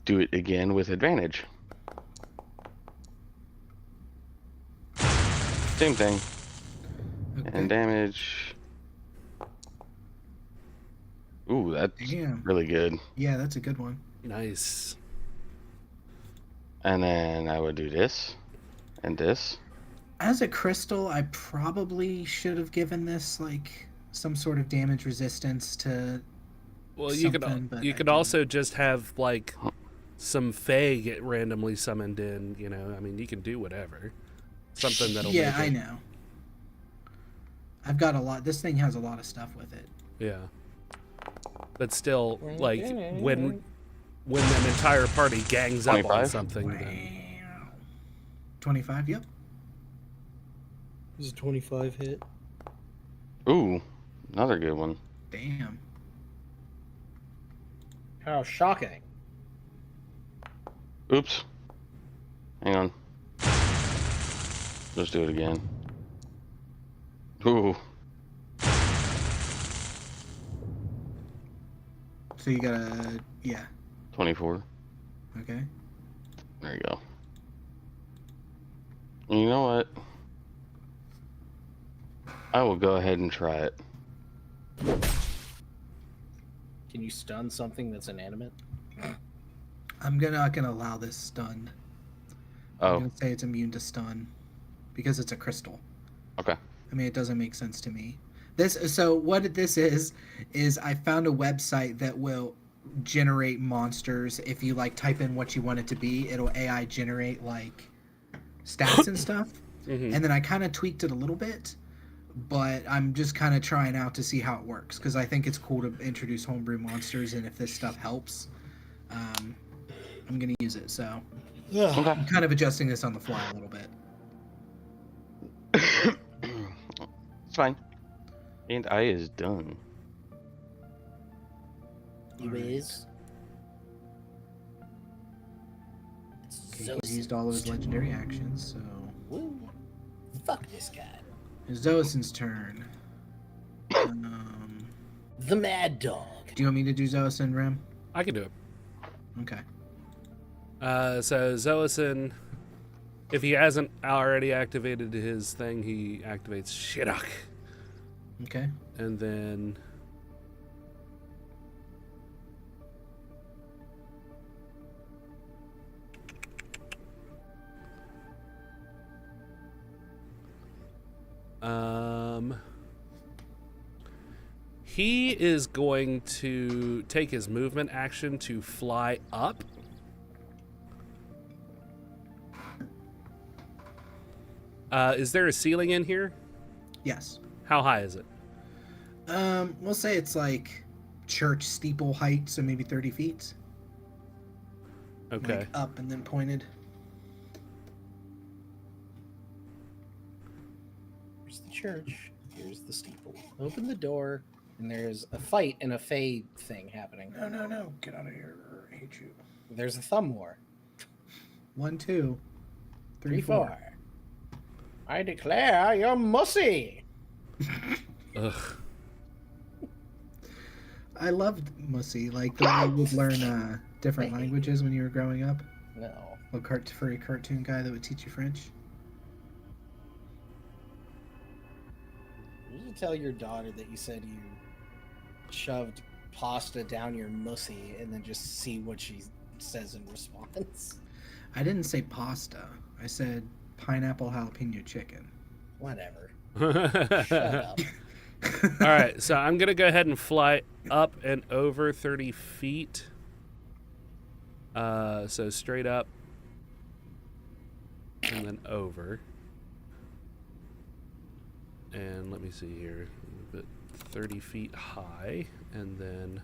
do it again with advantage. Same thing. Okay. And damage. Ooh, that's Damn. really good. Yeah, that's a good one. Nice. And then I would do this and this. As a crystal, I probably should have given this like some sort of damage resistance to. Well, Something, but you I could didn't. also just have like some Fae get randomly summoned in. You know, I mean, you can do whatever. Something that'll. Yeah, make I it- know. I've got a lot. This thing has a lot of stuff with it. Yeah. But still, like when an entire party gangs up on 25? something, then 25. Yep. This is a 25 hit. Ooh, another good one. Damn. How shocking. Oops. Hang on. Let's do it again. Ooh. So you got a yeah. 24. Okay. There you go. You know what? I will go ahead and try it. Can you stun something that's inanimate? I'm not gonna allow this stun. I'm Oh, gonna say it's immune to stun because it's a crystal. okay. I mean, it doesn't make sense to me. So what this is I found a website that will generate monsters. If you like type in what you want it to be, it'll AI generate like stats and stuff. Mhm. And then I kind of tweaked it a little bit, but I'm just kind of trying out to see how it works because I think it's cool to introduce homebrew monsters, and if this stuff helps, I'm gonna use it. So Okay. I'm kind of adjusting this on the fly a little bit. It's fine. And I is done. You is. Okay, he's used all of his legendary actions, so Woo. Fuck this guy. it's Xoasin's turn. The Mad Dog. Do you want me to do Xoasin, Rem? I can do it. Okay. So Xoasin, if he hasn't already activated his thing, he activates Shidok, Okay. and then he is going to take his movement action to fly up. Is there a ceiling in here? Yes. How high is it? We'll say it's like church steeple height, so maybe 30 feet. Okay. Like up and then pointed. Here's the church. Here's the steeple. Open the door, and there's a fight and a Fae thing happening. No. Get out of here. I hate you. There's a thumb war. 1, 2, 3, 3, 4. 4. I declare you're mussy. Ugh. I loved Mussy, like the way you would learn different languages when you were growing up. No. For a cartoon guy that would teach you French. You should tell your daughter that you said you shoved pasta down your mussy and then just see what she says in response. I didn't say pasta. I said pineapple jalapeno chicken. Whatever. All Shut up. right, so I'm gonna go ahead and fly up and over 30 feet. So straight up and then over. And let me see here. But 30 feet high, and then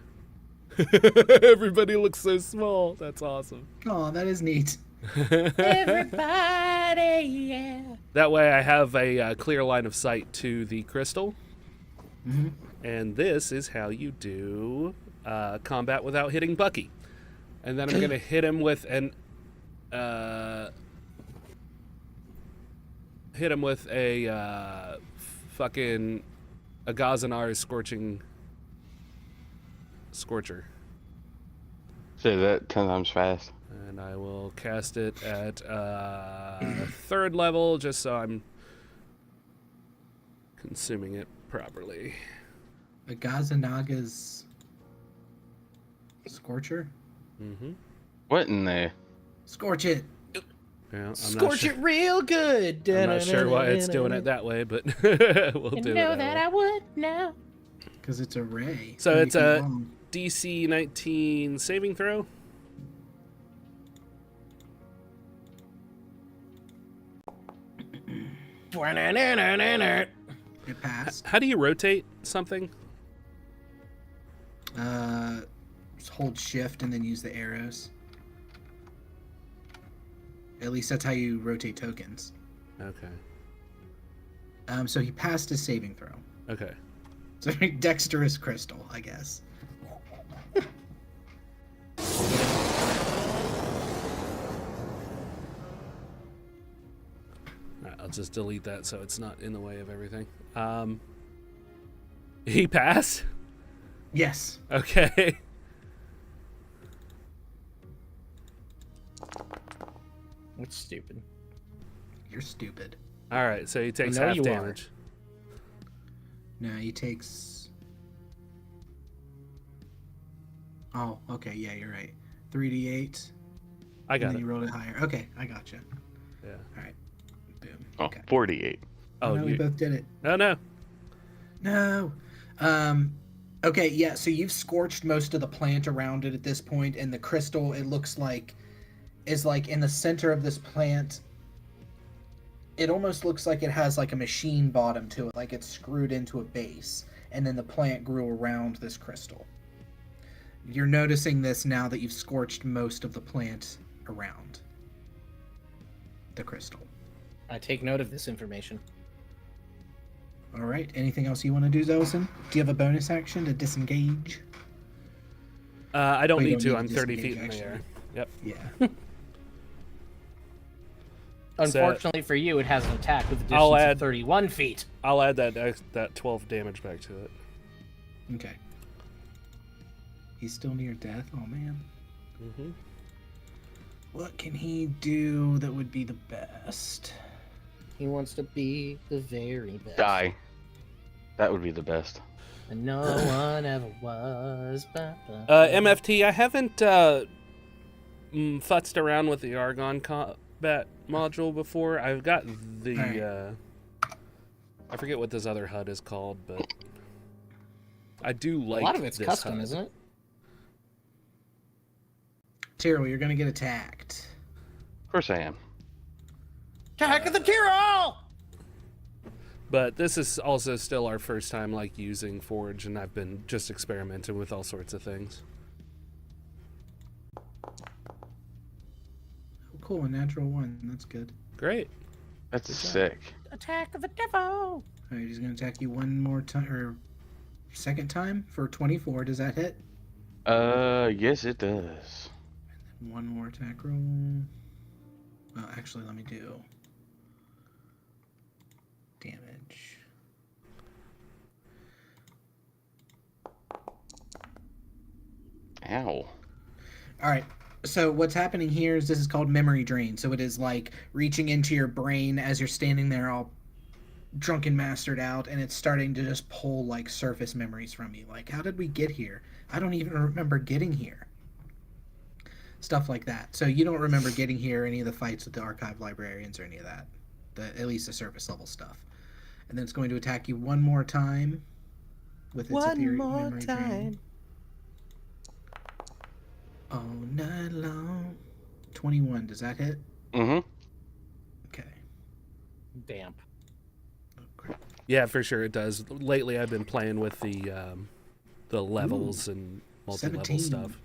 everybody looks so small. That's awesome. Oh, that is neat. Everybody, yeah. That way I have a clear line of sight to the crystal. Mm-hmm. And this is how you do combat without hitting Bucky. And then I'm going to hit him with an... hit him with a fucking Agazanar Scorcher. Say that 10 times fast. And I will cast it at 3rd level, just so I'm consuming it properly. A Gazanaga's Scorcher? Mm-hmm. What in there? Scorch it! Yeah, I'm Scorch it real good. I'm not sure why it's doing it that way, but we'll do it. know that that way. I would know. Because it's a ray. So You it's can a bomb. DC 19 saving throw. It passed. How do you rotate something? Just hold shift and then use the arrows. At least that's how you rotate tokens. Okay. So he passed his saving throw. Okay. So dexterous crystal, I guess. All right, I'll just delete that so it's not in the way of everything. He passed? Yes. Okay. What's stupid? You're stupid. All right, so he takes I know half you are. damage. No, he takes... Oh, okay, yeah, you're right. 3d8. I And got then it. you rolled it higher. Okay, I gotcha. Yeah. Alright. Boom. Oh, Okay. 48. Oh, no, we both did it. Oh, no. No. Okay, yeah, so you've scorched most of the plant around it at this point, and the crystal, it looks like, is like in the center of this plant. It almost looks like it has like a machine bottom to it, like it's screwed into a base, and then the plant grew around this crystal. You're noticing this now that you've scorched most of the plant around the crystal. I take note of this information. All right. Anything else you want to do, Xoasin? Do you have a bonus action to disengage? I don't Oh, you need don't to. need I'm to 30 disengage, feet in the air. Yep. Yeah. Unfortunately for you, it has an attack with a I'll distance add- of 31 feet. I'll add that 12 damage back to it. Okay. He's still near death. Oh man. Mm-hmm. What can he do that would be the best? He wants to be the very best. Die. That would be the best. And no one ever was. MFT, I haven't futzed around with the Argon combat module before. I've got the I forget what this other HUD is called, but I do like A lot of it's this custom, HUD. isn't it? Tyrrell, you're gonna get attacked. Of course I am. Attack of the Tyrrell! But this is also still our first time like using Forge, and I've been just experimenting with all sorts of things. Oh, cool, a natural 1. That's good. Great. That's Good job. sick. Attack of the devil! All right, he's gonna attack you one more time, or second time for 24. Does that hit? Yes, it does. One more attack roll. Well, actually, let me do damage. Ow. All right. So what's happening here is this is called memory drain. So it is like reaching into your brain as you're standing there all drunken mastered out, and it's starting to just pull like surface memories from you. Like, how did we get here? I don't even remember getting here. Stuff like that. So you don't remember getting here, any of the fights with the archive librarians or any of that. At least the surface level stuff. And then it's going to attack you one more time with its etheric memory drain. All night long. 21. Does that hit? Mm-hmm. Okay. Damp. Yeah, for sure it does. Lately, I've been playing with the levels and multi-level 17. stuff,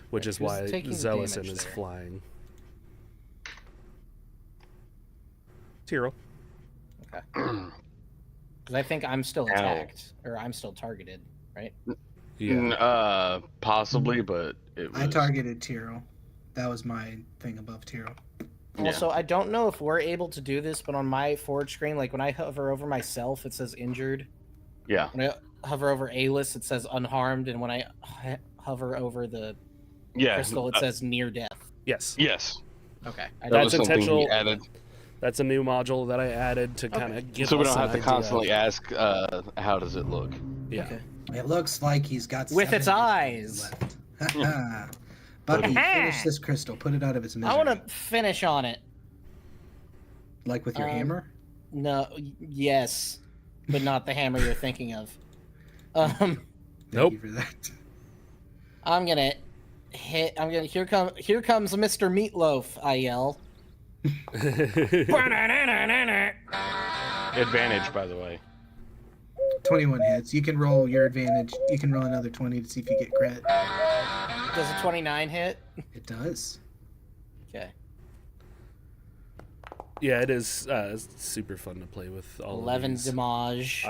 which is why taking Xoasin damage is there? flying. Ptyrl. Okay. Because I think I'm still attacked, or I'm still targeted, right? Yeah. Possibly, but it was... I targeted Ptyrl. That was my thing above Ptyrl. Yeah. Also, I don't know if we're able to do this, but on my forge screen, like when I hover over myself, it says injured. Yeah. When I hover over A-list, it says unharmed, and when I hover over the crystal, it says near death. Yes. Yes. Okay. That was That's something intentional. he added. That's a new module that I added to kind of give So we us don't an have to idea. constantly ask, how does it look? Yeah. Okay. It looks like he's got With its 7 eyes. left. Bucky, finish this crystal. Put it out of its misery. I want to finish on it. Like with your hammer? No, yes, but not the hammer you're thinking of. Thank Nope. you for that. I'm gonna hit. Here comes Mr. Meatloaf. I yell. Advantage, by the way. 21 hits. You can roll your advantage. You can roll another 20 to see if you get crit. Does a 29 hit? It does. Okay. Yeah, it is super fun to play with all 11 of these. damage.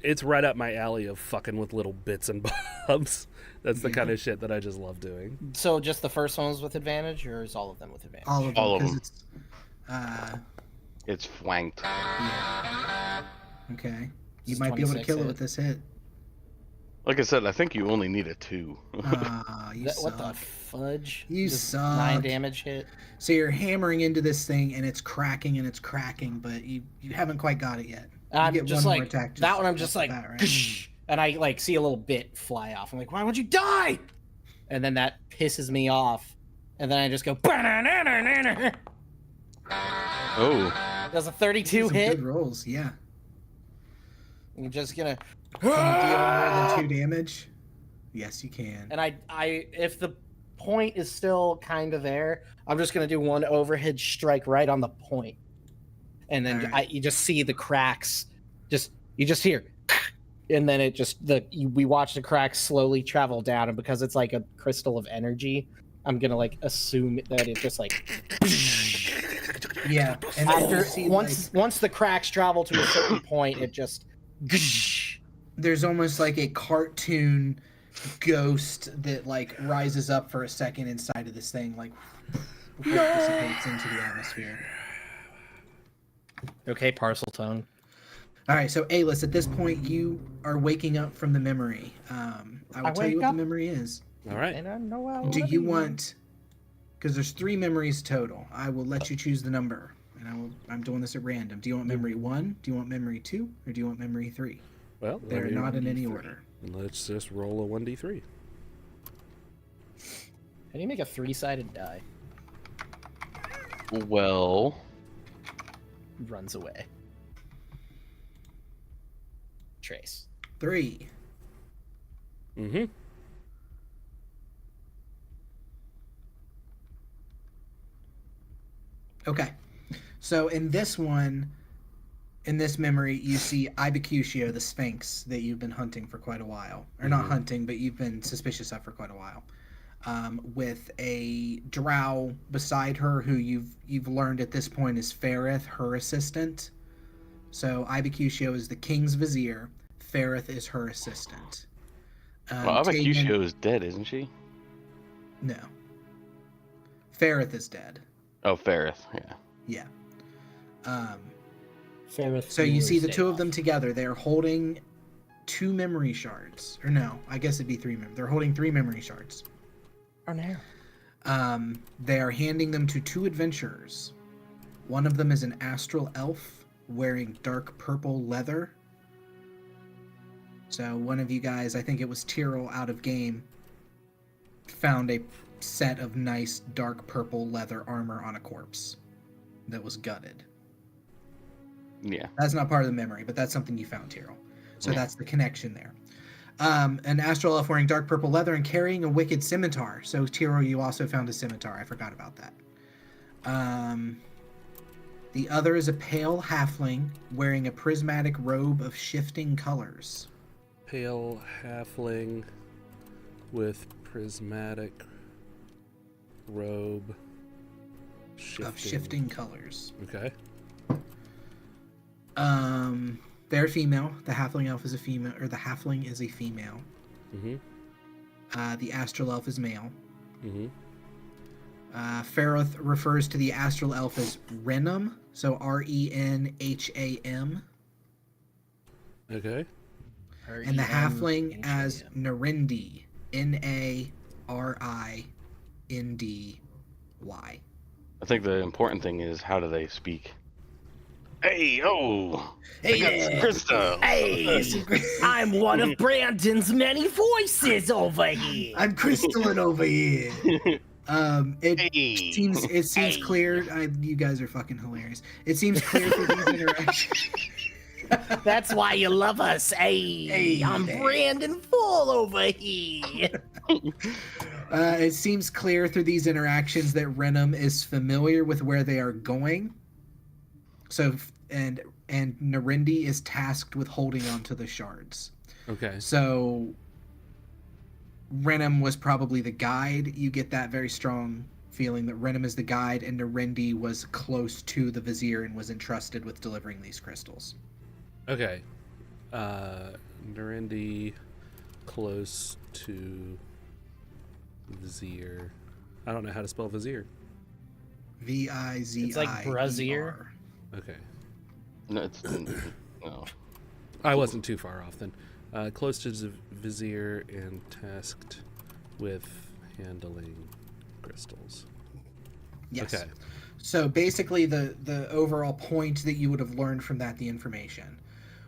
It's right up my alley of fucking with little bits and bobs. That's the kind of shit that I just love doing. So just the first one was with advantage, or is all of them with advantage? All of them. All of 'cause them. It's, It's flanked. okay. You It's might be able to 26 kill it hit. with this hit. Like I said, I think you only need a 2. You What the suck. fudge? You Just suck. 9 damage hit. So you're hammering into this thing, and it's cracking, but you haven't quite got it yet. You I'm get just one more like attack that one. I'm off just the like, bat, right? "Gsh," and I like see a little bit fly off. I'm like, why would you die? And then that pisses me off, and then I just go. Oh. Does a 32 Some hit? good rolls, yeah. I'm just gonna. Can you deal more than 2 damage? Yes, you can. And I if the point is still kind of there, I'm just gonna do one overhead strike right on the point, and then Alright. you just see the cracks. You just hear, and then it just we watch the cracks slowly travel down, and because it's like a crystal of energy, I'm gonna like assume that it just like. Yeah, and then After you see, once the cracks travel to a certain point, it just. there's almost like a cartoon ghost that like rises up for a second inside of this thing, like before it dissipates into the atmosphere. Okay, parcel tone. All right, so Alis, at this point you are waking up from the memory. I will tell you what the memory is. All right. And I know I Do you want? Because there's 3 memories total. I will let you choose the number, and I'm doing this at random. Do you want memory 1? Do you want memory 2? Or do you want memory 3? Well, They're not in any order. Let's just roll a 1d3. How do you make a 3-sided die? Well. Runs away. Trace. 3. Mm-hmm. Okay. So in this one, in this memory, you see Ibicutio, the Sphinx that you've been hunting for quite a while. Or not hunting, but you've been suspicious of for quite a while. With a drow beside her who you've learned at this point is Ferrith, her assistant. So Ibicutio is the king's vizier. Ferrith is her assistant. Well, Tægen- Abacusio is dead, isn't she? No. Ferrith is dead. Oh, Ferrith. Yeah. Yeah. Ferrith So you will see the stay two of off. them together. They're holding 2 memory shards. Or no, I guess it'd be 3 They're holding 3 memory shards. Oh no. They are handing them to 2 adventurers. One of them is an astral elf wearing dark purple leather. So one of you guys, I think it was Ptyrl out of game, found a set of nice dark purple leather armor on a corpse that was gutted. Yeah. That's not part of the memory, but that's something you found, Ptyrl. So Yeah. that's the connection there. An astral elf wearing dark purple leather and carrying a wicked scimitar. So Ptyrl, you also found a scimitar. I forgot about that. The other is a pale halfling wearing a prismatic robe of shifting colors. Pale halfling with prismatic robe. Of shifting colors. Okay. They're female. The halfling elf is a female, or the halfling is a female. Mm-hmm. The astral elf is male. Mm-hmm. Ferrith refers to the astral elf as Renham, so Renham, Okay. and the halfling as Narindi, Narindy. I think the important thing is how do they speak? Hey, oh! Hey I got some there. crystal. Hey, I'm one of Brandon's many voices over here. I'm crystalline over here. It Hey. seems Hey. clear. You guys are fucking hilarious. It seems clear through these interactions. That's why you love us. Hey, Hey I'm there. Brandon Full over here. It seems clear through these interactions that Renham is familiar with where they are going. So, and Narindi is tasked with holding onto the shards. Okay. So, Renham was probably the guide. You get that very strong feeling that Renham is the guide, and Narindi was close to the vizier and was entrusted with delivering these crystals. Okay. Narindi close to Vizier. I don't know how to spell Vizier. Vizir. It's like brazier. Okay. No, it's no. I wasn't too far off then. Close to the Vizier and tasked with handling crystals. Yes. Okay. So basically, the overall point that you would have learned from that, the information,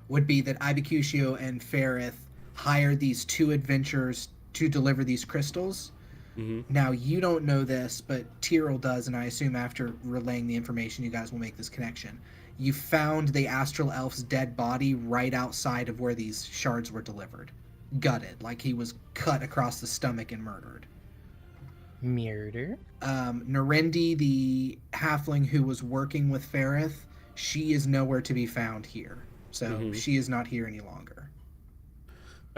would be that Ibicutio and Ferrith hired these 2 adventurers to deliver these crystals. Mm-hmm. Now, you don't know this, but Ptyrl does, and I assume after relaying the information, you guys will make this connection. You found the astral elf's dead body right outside of where these shards were delivered. Gutted, like he was cut across the stomach and murdered. Murder? Narindi, the halfling who was working with Ferrith, she is nowhere to be found here. So she is not here any longer.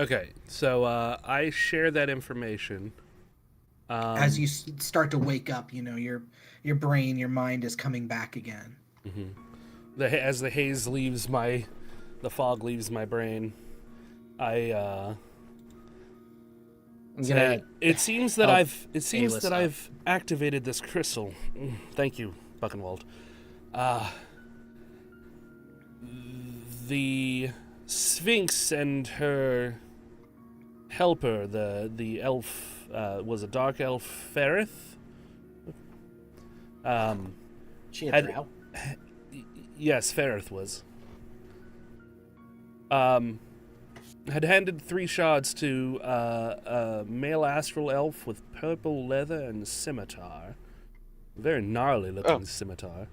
Okay. So I share that information. As you start to wake up, you know, your brain, your mind is coming back again. Mm-hmm. As the haze leaves the fog leaves my brain, I'm gonna it seems that A-list up. I've activated this crystal. Thank you, Buckenwald. The Sphinx and her helper, the elf, was a dark elf, Ferrith. she had had- drow. Yes, Ferrith was. Had handed 3 shards to a male astral elf with purple leather and scimitar. Very gnarly looking scimitar.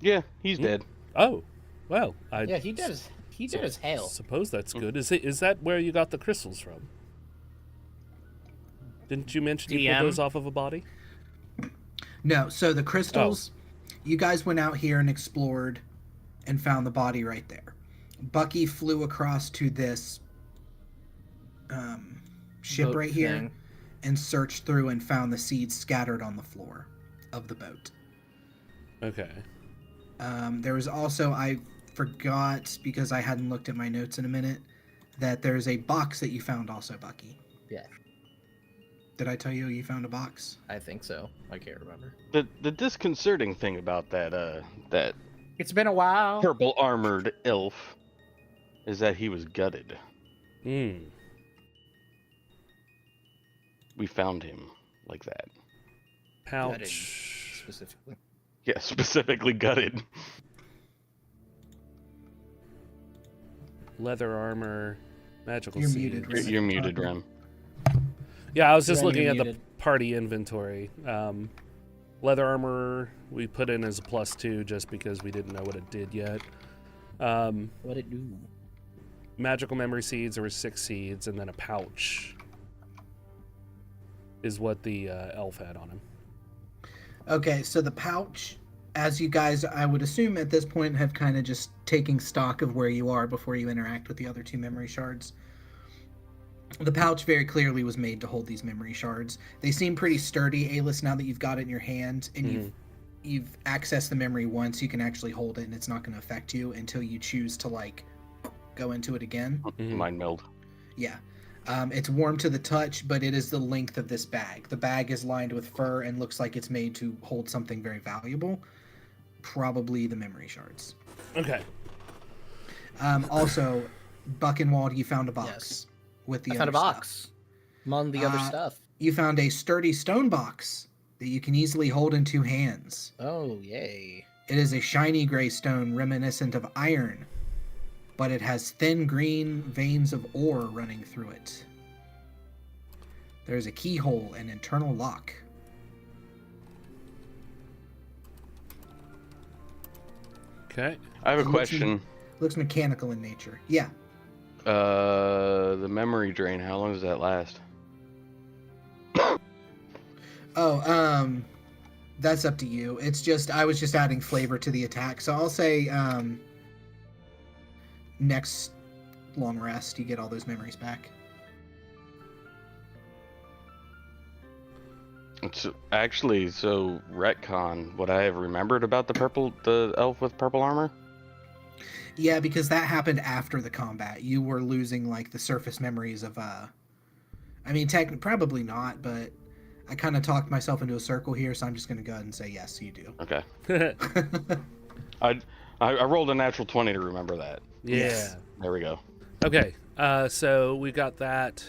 Yeah, he's dead. Oh, well, I Yeah, he did as hell. suppose that's good. Is that where you got the crystals from? Didn't you mention you DM? pulled those off of a body? No, so the crystals, you guys went out here and explored and found the body right there. Bucky flew across to this ship Boat right here thing. and searched through and found the seeds scattered on the floor of the boat. Okay. There was also, I forgot because I hadn't looked at my notes in a minute, that there's a box that you found also, Bucky. Yeah. Did I tell you you found a box? I think so. I can't remember. The disconcerting thing about that It's been a while. purple armored elf is that he was gutted. Mm. We found him like that. Gutted, Pouch. specifically. Yeah, specifically gutted. Leather armor. Magical You're seeds. muted, Rem. You're muted, Rem. Yeah, I was just Rem, looking you're at the muted. party inventory. Leather armor we put in as a +2 just because we didn't know what it did yet. What it do? Magical memory seeds, there were 6 seeds, and then a pouch is what the elf had on him. Okay, so the pouch, as you guys, I would assume at this point, have kind of just taking stock of where you are before you interact with the other 2 memory shards. The pouch very clearly was made to hold these memory shards. They seem pretty sturdy, Alis, now that you've got it in your hand, and you've accessed the memory once, you can actually hold it, and it's not going to affect you until you choose to, like, go into it again. Mind meld. Yeah. It's warm to the touch, but it is the length of this bag. The bag is lined with fur and looks like it's made to hold something very valuable. Probably the memory shards. Okay. Also, Buckenwald, you found a box Yes. with the I found a other stuff. box among the other stuff. You found a sturdy stone box that you can easily hold in 2 hands. Oh, yay. It is a shiny gray stone reminiscent of iron, but it has thin green veins of ore running through it. There's a keyhole and internal lock. Okay. I have a It looks question. Looks mechanical in nature. Yeah. The memory drain, how long does that last? Oh, that's up to you. It's just, I was just adding flavor to the attack. So I'll say, next long rest, you get all those memories back. It's actually, so retcon, what I have remembered about the elf with purple armor? Yeah, because that happened after the combat. You were losing, like, the surface memories of, I mean, probably not, but I kind of talked myself into a circle here, so I'm just going to go ahead and say yes, you do. Okay. I rolled a natural 20 to remember that. Yeah. Yes. There we go. Okay. So we got that.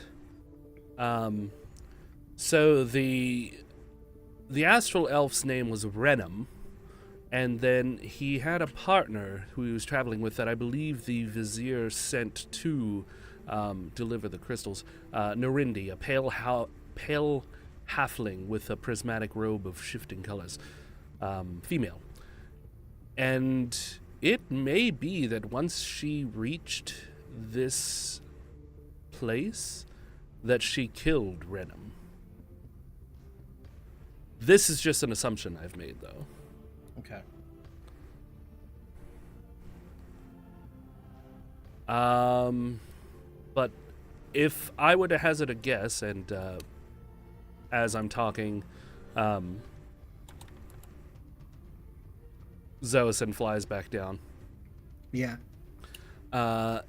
So the astral elf's name was Renum, and then he had a partner who he was traveling with that I believe the vizier sent to deliver the crystals. Norindi, a pale halfling with a prismatic robe of shifting colors, female. And it may be that once she reached this place, that she killed Renum. This is just an assumption I've made, though. Okay. But if I were to hazard a guess, and as I'm talking, Xoasin flies back down. Yeah.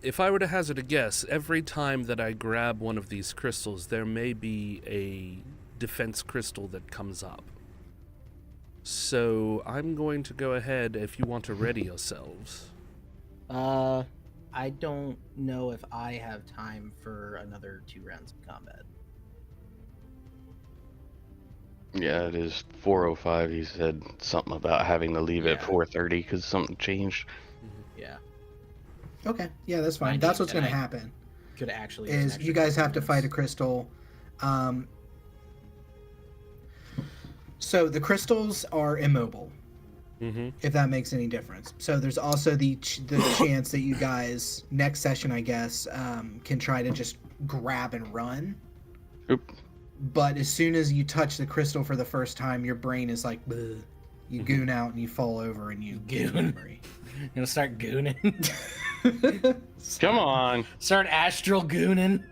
If I were to hazard a guess, every time that I grab one of these crystals, there may be a defense crystal that comes up. So I'm going to go ahead if you want to ready yourselves. I don't know if I have time for another 2 rounds of combat. Yeah, it is 4:05. He said something about having to leave at Yeah. 4:30 because something changed. Yeah. Okay. Yeah, that's fine. I That's need- what's going to and I- happen. Could actually use an Is extra you guys have to couple fight a minutes. crystal. So the crystals are immobile, Mm-hmm. if that makes any difference. So there's also the chance that you guys next session, I guess, can try to just grab and run. Oop. But as soon as you touch the crystal for the first time, your brain is like, "Bleh." You goon out and you fall over and you Goon. memory. You gonna start gooning? Come on. Start astral gooning?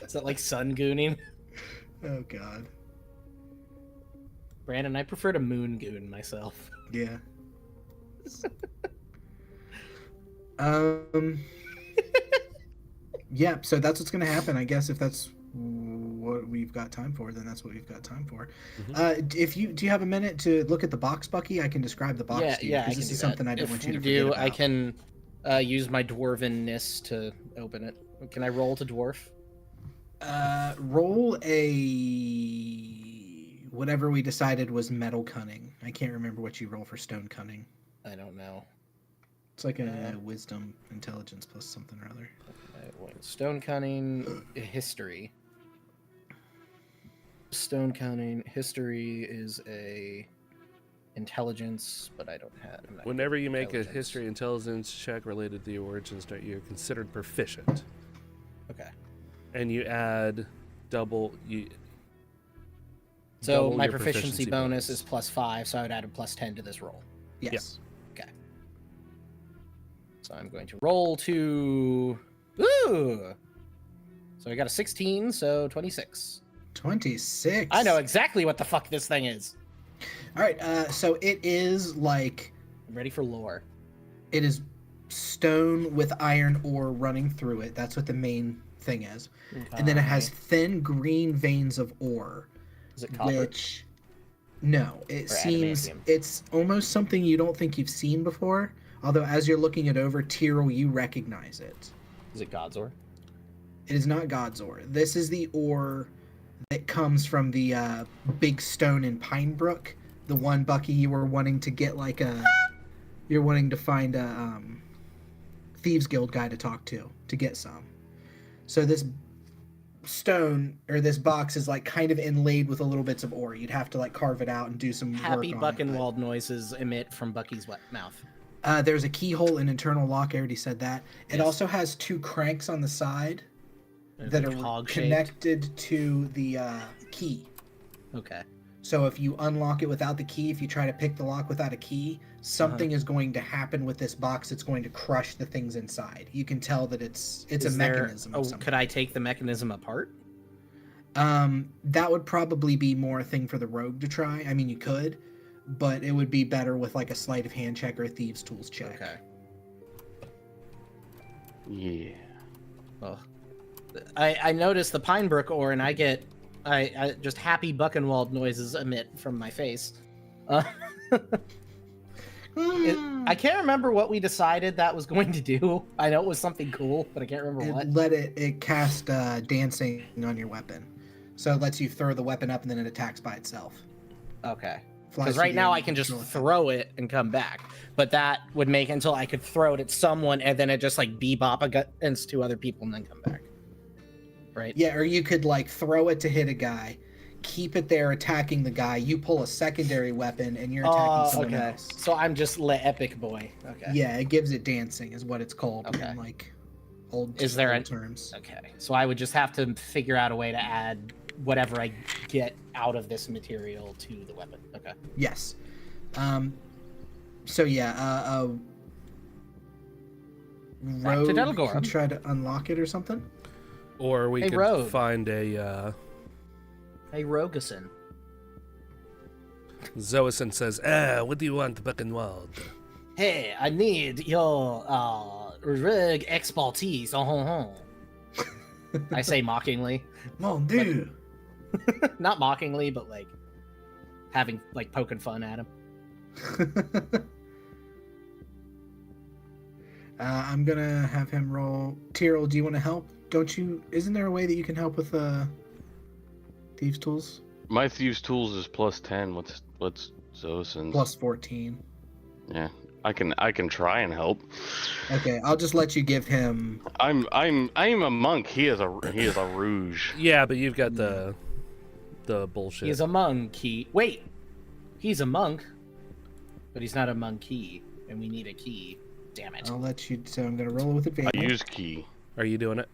Is that like sun gooning? Oh God. Brandon, I prefer to moon goon myself. Yeah. Yeah, so that's what's gonna happen, I guess, if that's what we've got time for, then that's what we've got time for. Mm-hmm. Do you have a minute to look at the box, Bucky? I can describe the box to you, I because can this do is that. something I don't If want you to we forget do, about. I can use my dwarvenness to open it. Can I roll to dwarf? Roll a whatever we decided was metal cunning. I can't remember what you roll for stone cunning. I don't know. It's like a wisdom intelligence plus something or other. Stone cunning history. Stone cunning history is a intelligence, but I don't have. I'm not Whenever good you at make a intelligence. history intelligence check related to the origin story, you're considered proficient. Okay. And you add double. So double my your proficiency bonus is +5, so I would add a +10 to this roll. Yes. Okay. So I'm going to roll to. Ooh. So I got a 16, so 26. 26. I know exactly what the fuck this thing is. All right. So it is like I'm ready for lore. it is stone with iron ore running through it. That's what the main thing is. And then it has thin green veins of ore. Is it copper? Which, no, it Or seems adamantium? it's almost something you don't think you've seen before. Although as you're looking it over, Ptyrl, you recognize it. Is it God's ore? It is not God's ore. This is the ore that comes from the big stone in Pinebrook. The one, Bucky, you were wanting to get like a... You're wanting to find a Thieves Guild guy to talk to get some. So this stone, or this box, is like kind of inlaid with a little bits of ore. You'd have to like carve it out and do some Happy work on it, but- Buckenwald noises emit from Bucky's mouth. There's a keyhole and internal lock. I already said that. It Yes. also has 2 cranks on the side that are Hog-shaped. connected to the key. Okay. So if you unlock it without the key, if you try to pick the lock without a key, something is going to happen with this box. It's going to crush the things inside. You can tell that it's a Is there- mechanism. of some could I take the mechanism apart? That would probably be more a thing for the rogue to try. I mean, you could, but it would be better with like a sleight of hand check or a thieves tools check. Okay. Yeah. Well, I noticed the Pinebrook ore, and I get I just happy Buckenwald noises emit from my face. I can't remember what we decided that was going to do. I know it was something cool, but I can't remember what. It cast dancing on your weapon, so it lets you throw the weapon up and then it attacks by itself. Okay. Flies Because through right the now air I and can just control it. throw it and come back, but that would make until I could throw it at someone and then it just like bebop against 2 other people and then come back. Right? Yeah, or you could like throw it to hit a guy, keep it there attacking the guy. You pull a secondary weapon and you're attacking someone okay. else. So I'm just epic boy. Okay. Yeah, it gives it dancing is what it's called Okay. in like old, Is there old an- terms. Okay. So I would just have to figure out a way to add whatever I get out of this material to the weapon. Okay. Yes. So yeah, Back to Rogue Delgorm. can try to unlock it or something. Or we Hey, could Rogue. find a Hey, Roguson. Xoasin says, what do you want, Buckenwald? Hey, I need your rogue expertise. I say mockingly. Mon Dieu. Not mockingly, but like having like poking fun at him. I'm gonna have him roll. Ptyrl, do you want to help? Don't you? Isn't there a way that you can help with thieves tools? My thieves tools is +10. What's Xoasin's? Plus 14. Yeah, I can try and help. Okay, I'll just let you give him. I'm a monk. He is a rouge. Yeah, but you've got the bullshit. He's a monkey. Wait, he's a monk, but he's not a monkey, and we need a key. Damn it. I'll let you. So I'm gonna roll it with advantage. I use key. Are you doing it?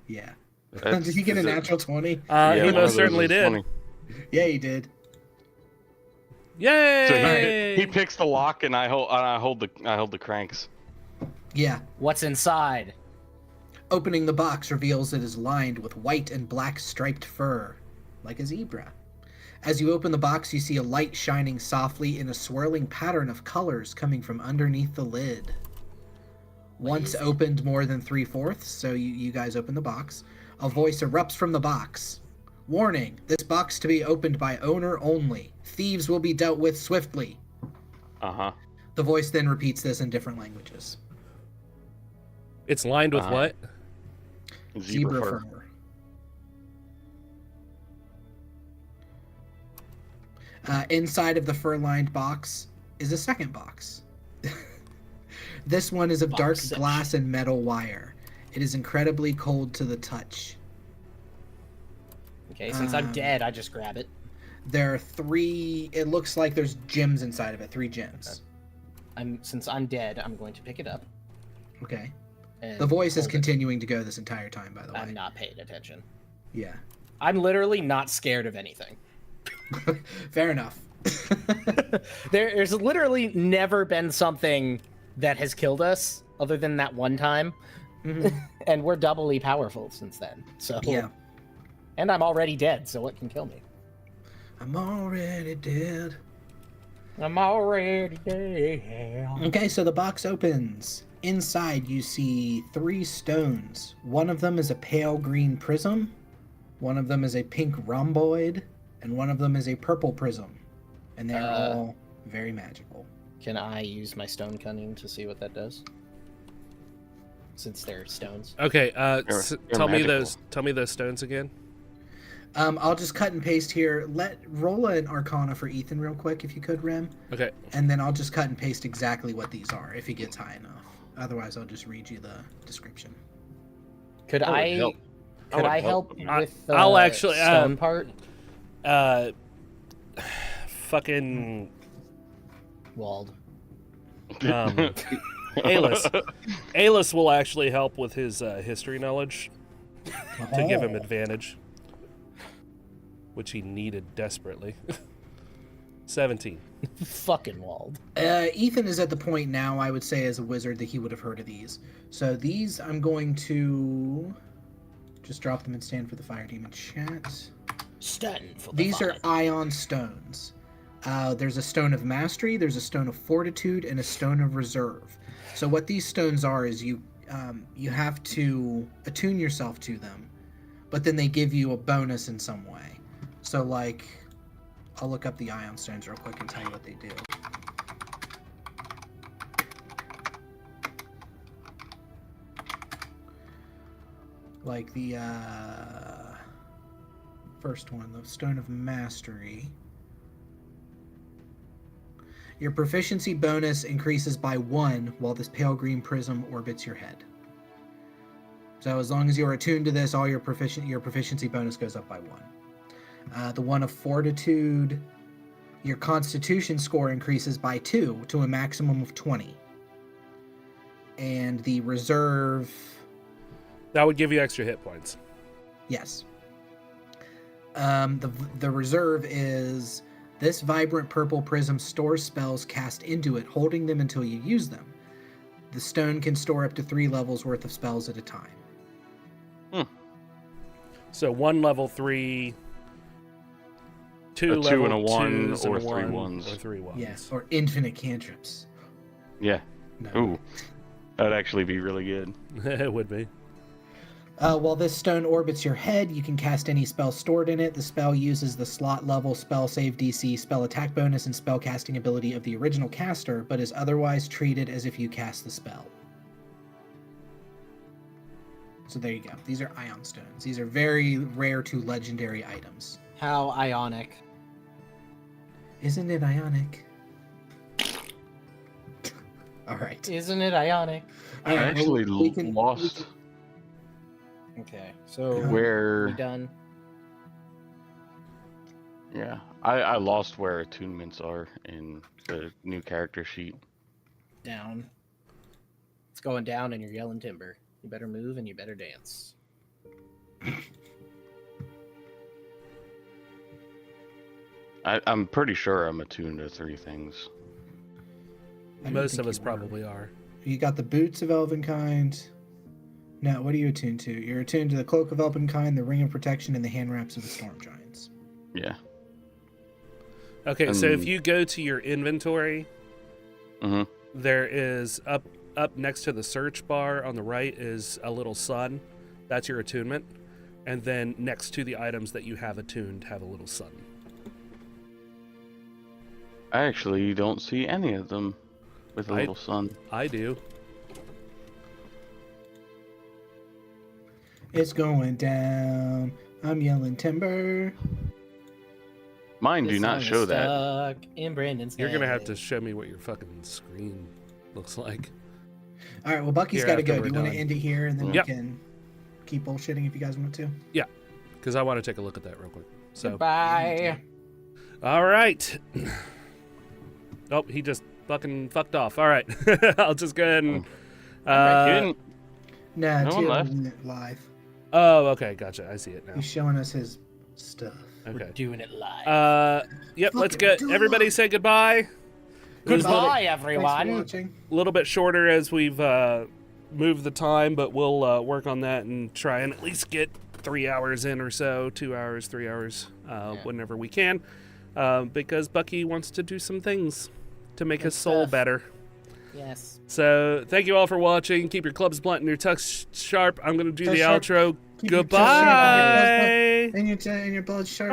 Yeah. That's- Did he get a is it- natural 20? Yeah, He one of most those certainly is did. 20. Yeah, he did. Yay! So he picks the lock and I hold the cranks. Yeah. What's inside? Opening the box reveals it is lined with white and black striped fur, like a zebra. As you open the box, you see a light shining softly in a swirling pattern of colors coming from underneath the lid. Once opened more than 3/4, so you guys open the box, a voice erupts from the box. Warning, this box to be opened by owner only. Thieves will be dealt with swiftly. Uh-huh. The voice then repeats this in different languages. It's lined with what? Zebra fur. Inside of the fur-lined box is a second box. This one is of dark glass and metal wire. It is incredibly cold to the touch. Okay, since I'm dead, I just grab it. There are 3... It looks like there's gems inside of it. 3 gems. Since I'm dead, I'm going to pick it up. Okay. And The voice is hold it. continuing to go this entire time, by the way. I'm not paying attention. Yeah. I'm literally not scared of anything. Fair enough. There's literally never been something that has killed us other than that one time. Mhm. And we're doubly powerful since then. So Yeah. And I'm already dead, so what can kill me? I'm already dead. I'm already dead. Okay, so the box opens. Inside, you see 3 stones. One of them is a pale green prism, one of them is a pink rhomboid, and one of them is a purple prism. And they're all very magical. Can I use my stone cunning to see what that does? Since they're stones. Okay, You're tell me magical. those stones again. I'll just cut and paste here. Roll an Arcana for Ethan real quick, if you could, Rem. Okay. And then I'll just cut and paste exactly what these are, if he gets high enough. Otherwise, I'll just read you the description. Could would I help. could would I help. help with the I'll actually, stone part? Fucking Wald. Alis will actually help with his history knowledge to give him advantage, which he needed desperately. 17. Fucking Wald. Ethan is at the point now, I would say, as a wizard, that he would have heard of these. So these, I'm going to just drop them and stand for the fire demon chat. Stand for the These are fight. ion stones. There's a stone of mastery, there's a stone of fortitude, and a stone of reserve. So what these stones are is you have to attune yourself to them, but then they give you a bonus in some way. So like, I'll look up the ion stones real quick and tell you what they do. Like the first one, the stone of mastery. Your proficiency bonus increases by 1 while this pale green prism orbits your head. So as long as you're attuned to this, all your proficiency bonus goes up by 1. The one of fortitude, your constitution score increases by 2 to a maximum of 20. And the reserve, That would give you extra hit points. yes. The reserve is this vibrant purple prism stores spells cast into it, holding them until you use them. The stone can store up to 3 levels worth of spells at a time. So 1 level 3, 2 A level 2 and a 1 twos or and a 3 1, ones. or 3 ones. Yes, or infinite cantrips. Yeah. No. Ooh. That'd actually be really good. It would be. While this stone orbits your head, you can cast any spell stored in it. The spell uses the slot level, spell save DC, spell attack bonus, and spell casting ability of the original caster, but is otherwise treated as if you cast the spell. So there you go. These are ion stones. These are very rare to legendary items. How ionic. Isn't it ionic? All right. Isn't it ionic? All I right, actually well, we can- lost Okay, so where... we done. Yeah. I lost where attunements are in the new character sheet. Down. It's going down and you're yelling timber. You better move and you better dance. I'm pretty sure I'm attuned to 3 things. I don't Most think of us you were. probably are. You got the boots of Elvenkind. No, what are you attuned to? You're attuned to the cloak of Elvenkind, the ring of protection, and the hand wraps of the storm giants. Yeah. Okay, so if you go to your inventory, Mm-hmm. there is up next to the search bar on the right is a little sun. That's your attunement. And then next to the items that you have attuned have a little sun. I actually don't see any of them with a little sun. I do. It's going down. I'm yelling timber. Mine do This not song show is that. stuck in Brandon's You're gonna have head. to show me what your fucking screen looks like. All right, well, Bucky's Here, got to after go. we're Do you want to done. end it here, and then Yep. we can keep bullshitting if you guys want to? Yeah, because I want to take a look at that real quick. So, Bye. all right. Oh, he just fucking fucked off. All right, I'll just go ahead and. You didn't- Nah, No one Tio left. isn't live. Oh, okay, gotcha. I see it now. He's showing us his stuff. Okay. Doing it live. Yep. Fuck Let's it, get do it everybody live. say goodbye. Goodbye, Thanks for everyone. watching. A little bit shorter as we've moved the time, but we'll work on that and try and at least get 3 hours in or so, 2 hours, 3 hours, whenever we can, because Bucky wants to do some things to make his soul stuff. better. Yes. So thank you all for watching. Keep your clubs blunt and your tucks sharp. I'm going to do Tucks the sharp. outro. Keep your tucks sharp Goodbye. and your blood sharp.